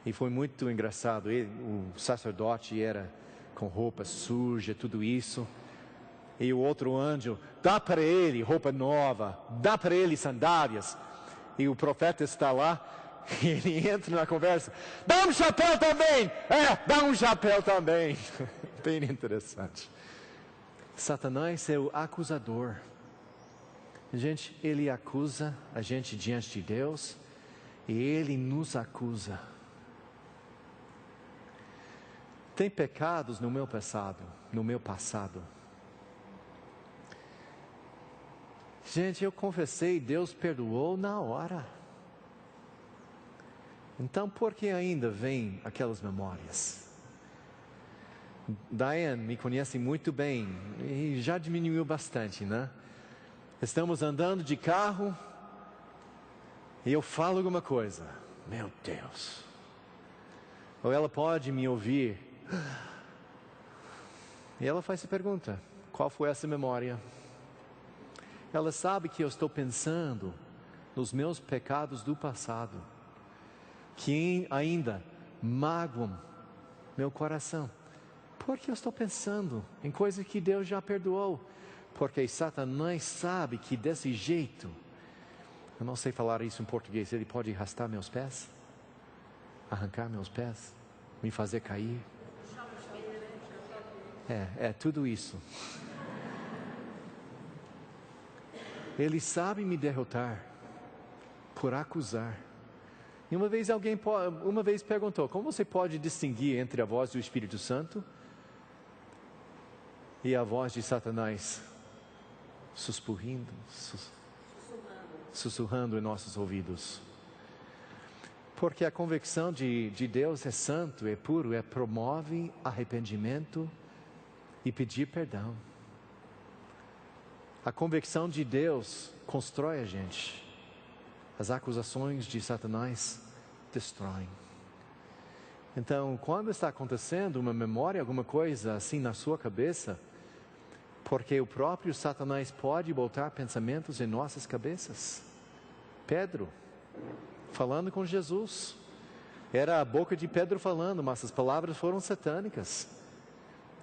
E foi muito engraçado. O sacerdote era com roupa suja, tudo isso. E o outro anjo dá para ele roupa nova, dá para ele sandálias. E o profeta está lá, e ele entra na conversa. Dá um chapéu também! Dá um chapéu também. Bem interessante. Satanás é o acusador. Gente, ele acusa a gente diante de Deus. E ele nos acusa. Tem pecados no meu passado. Gente, eu confessei, Deus perdoou na hora. Então, por que ainda vem aquelas memórias? Diane me conhece muito bem e já diminuiu bastante, né? Estamos andando de carro e eu falo alguma coisa. Meu Deus. Ou ela pode me ouvir. E ela faz essa pergunta: qual foi essa memória? Ela sabe que eu estou pensando nos meus pecados do passado, que ainda magoam meu coração. Porque eu estou pensando em coisas que Deus já perdoou. Porque Satanás sabe que desse jeito, eu não sei falar isso em português, ele pode arrastar meus pés, arrancar meus pés, me fazer cair. É tudo isso. Ele sabe me derrotar por acusar. E uma vez perguntou: como você pode distinguir entre a voz do Espírito Santo e a voz de Satanás sussurrando em nossos ouvidos? Porque a convicção de Deus é santo, é puro, promove arrependimento e pedir perdão. A convicção de Deus constrói a gente. As acusações de Satanás destroem. Então, quando está acontecendo uma memória, alguma coisa assim na sua cabeça, porque o próprio Satanás pode botar pensamentos em nossas cabeças. Pedro, falando com Jesus, era a boca de Pedro falando, mas as palavras foram satânicas.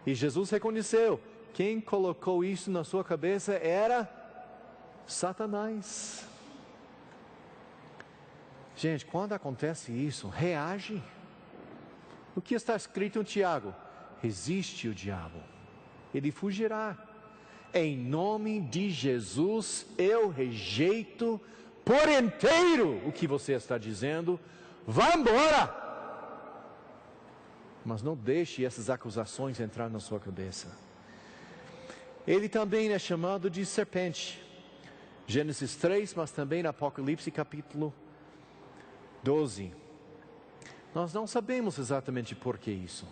E Jesus reconheceu, quem colocou isso na sua cabeça era Satanás. Gente, quando acontece isso, reage. O que está escrito em Tiago? Resiste o diabo, ele fugirá. Em nome de Jesus, eu rejeito por inteiro o que você está dizendo. Vá embora! Mas não deixe essas acusações entrar na sua cabeça. Ele também é chamado de serpente. Gênesis 3, mas também no Apocalipse capítulo 12. Nós não sabemos exatamente por que isso.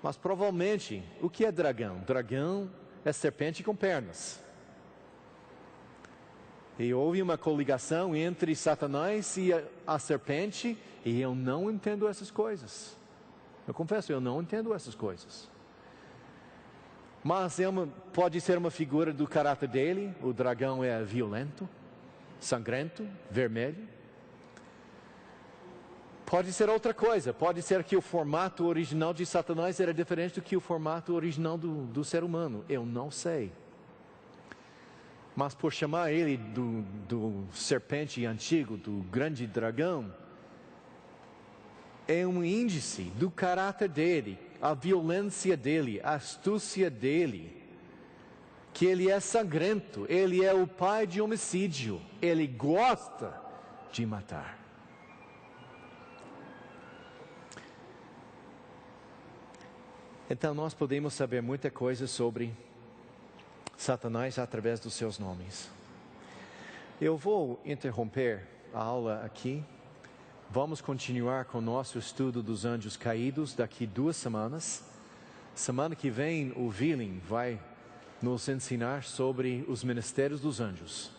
Mas provavelmente, o que é dragão? Dragão é serpente com pernas. E houve uma coligação entre Satanás e a serpente, e eu não entendo essas coisas. Eu confesso, eu não entendo essas coisas. Mas pode ser uma figura do caráter dele. O dragão é violento, sangrento, vermelho. Pode ser outra coisa. Pode ser que o formato original de Satanás era diferente do que o formato original do ser humano. Eu não sei. Mas por chamar ele do serpente antigo, do grande dragão, é um índice do caráter dele, a violência dele, a astúcia dele, que ele é sangrento, ele é o pai de homicídio, ele gosta de matar. Então nós podemos saber muita coisa sobre Satanás através dos seus nomes. Eu vou interromper a aula aqui. Vamos continuar com o nosso estudo dos anjos caídos daqui 2 semanas. Semana que vem o Willing vai nos ensinar sobre os ministérios dos anjos.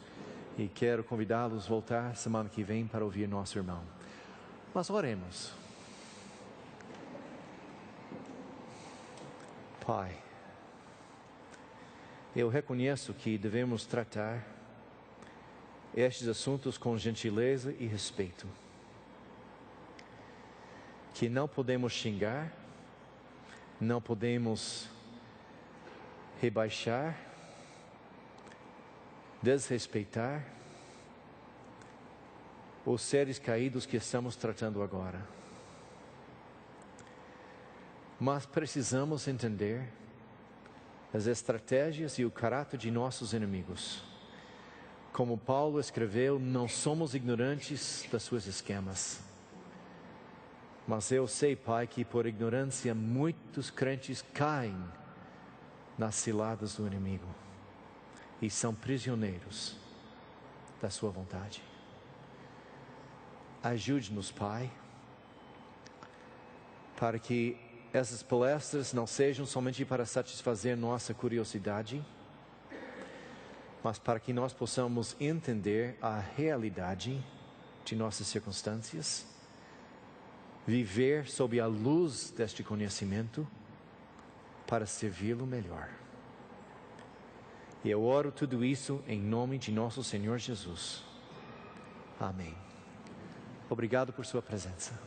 E quero convidá-los a voltar semana que vem para ouvir nosso irmão. Mas oremos. Pai, eu reconheço que devemos tratar estes assuntos com gentileza e respeito. Que não podemos xingar, não podemos rebaixar, desrespeitar os seres caídos que estamos tratando agora. Mas precisamos entender as estratégias e o caráter de nossos inimigos. Como Paulo escreveu, não somos ignorantes das suas esquemas. Mas eu sei, Pai, que por ignorância muitos crentes caem nas ciladas do inimigo e são prisioneiros da sua vontade. Ajude-nos, Pai, para que essas palestras não sejam somente para satisfazer nossa curiosidade, mas para que nós possamos entender a realidade de nossas circunstâncias, viver sob a luz deste conhecimento para servi-lo melhor. E eu oro tudo isso em nome de nosso Senhor Jesus. Amém. Obrigado por sua presença.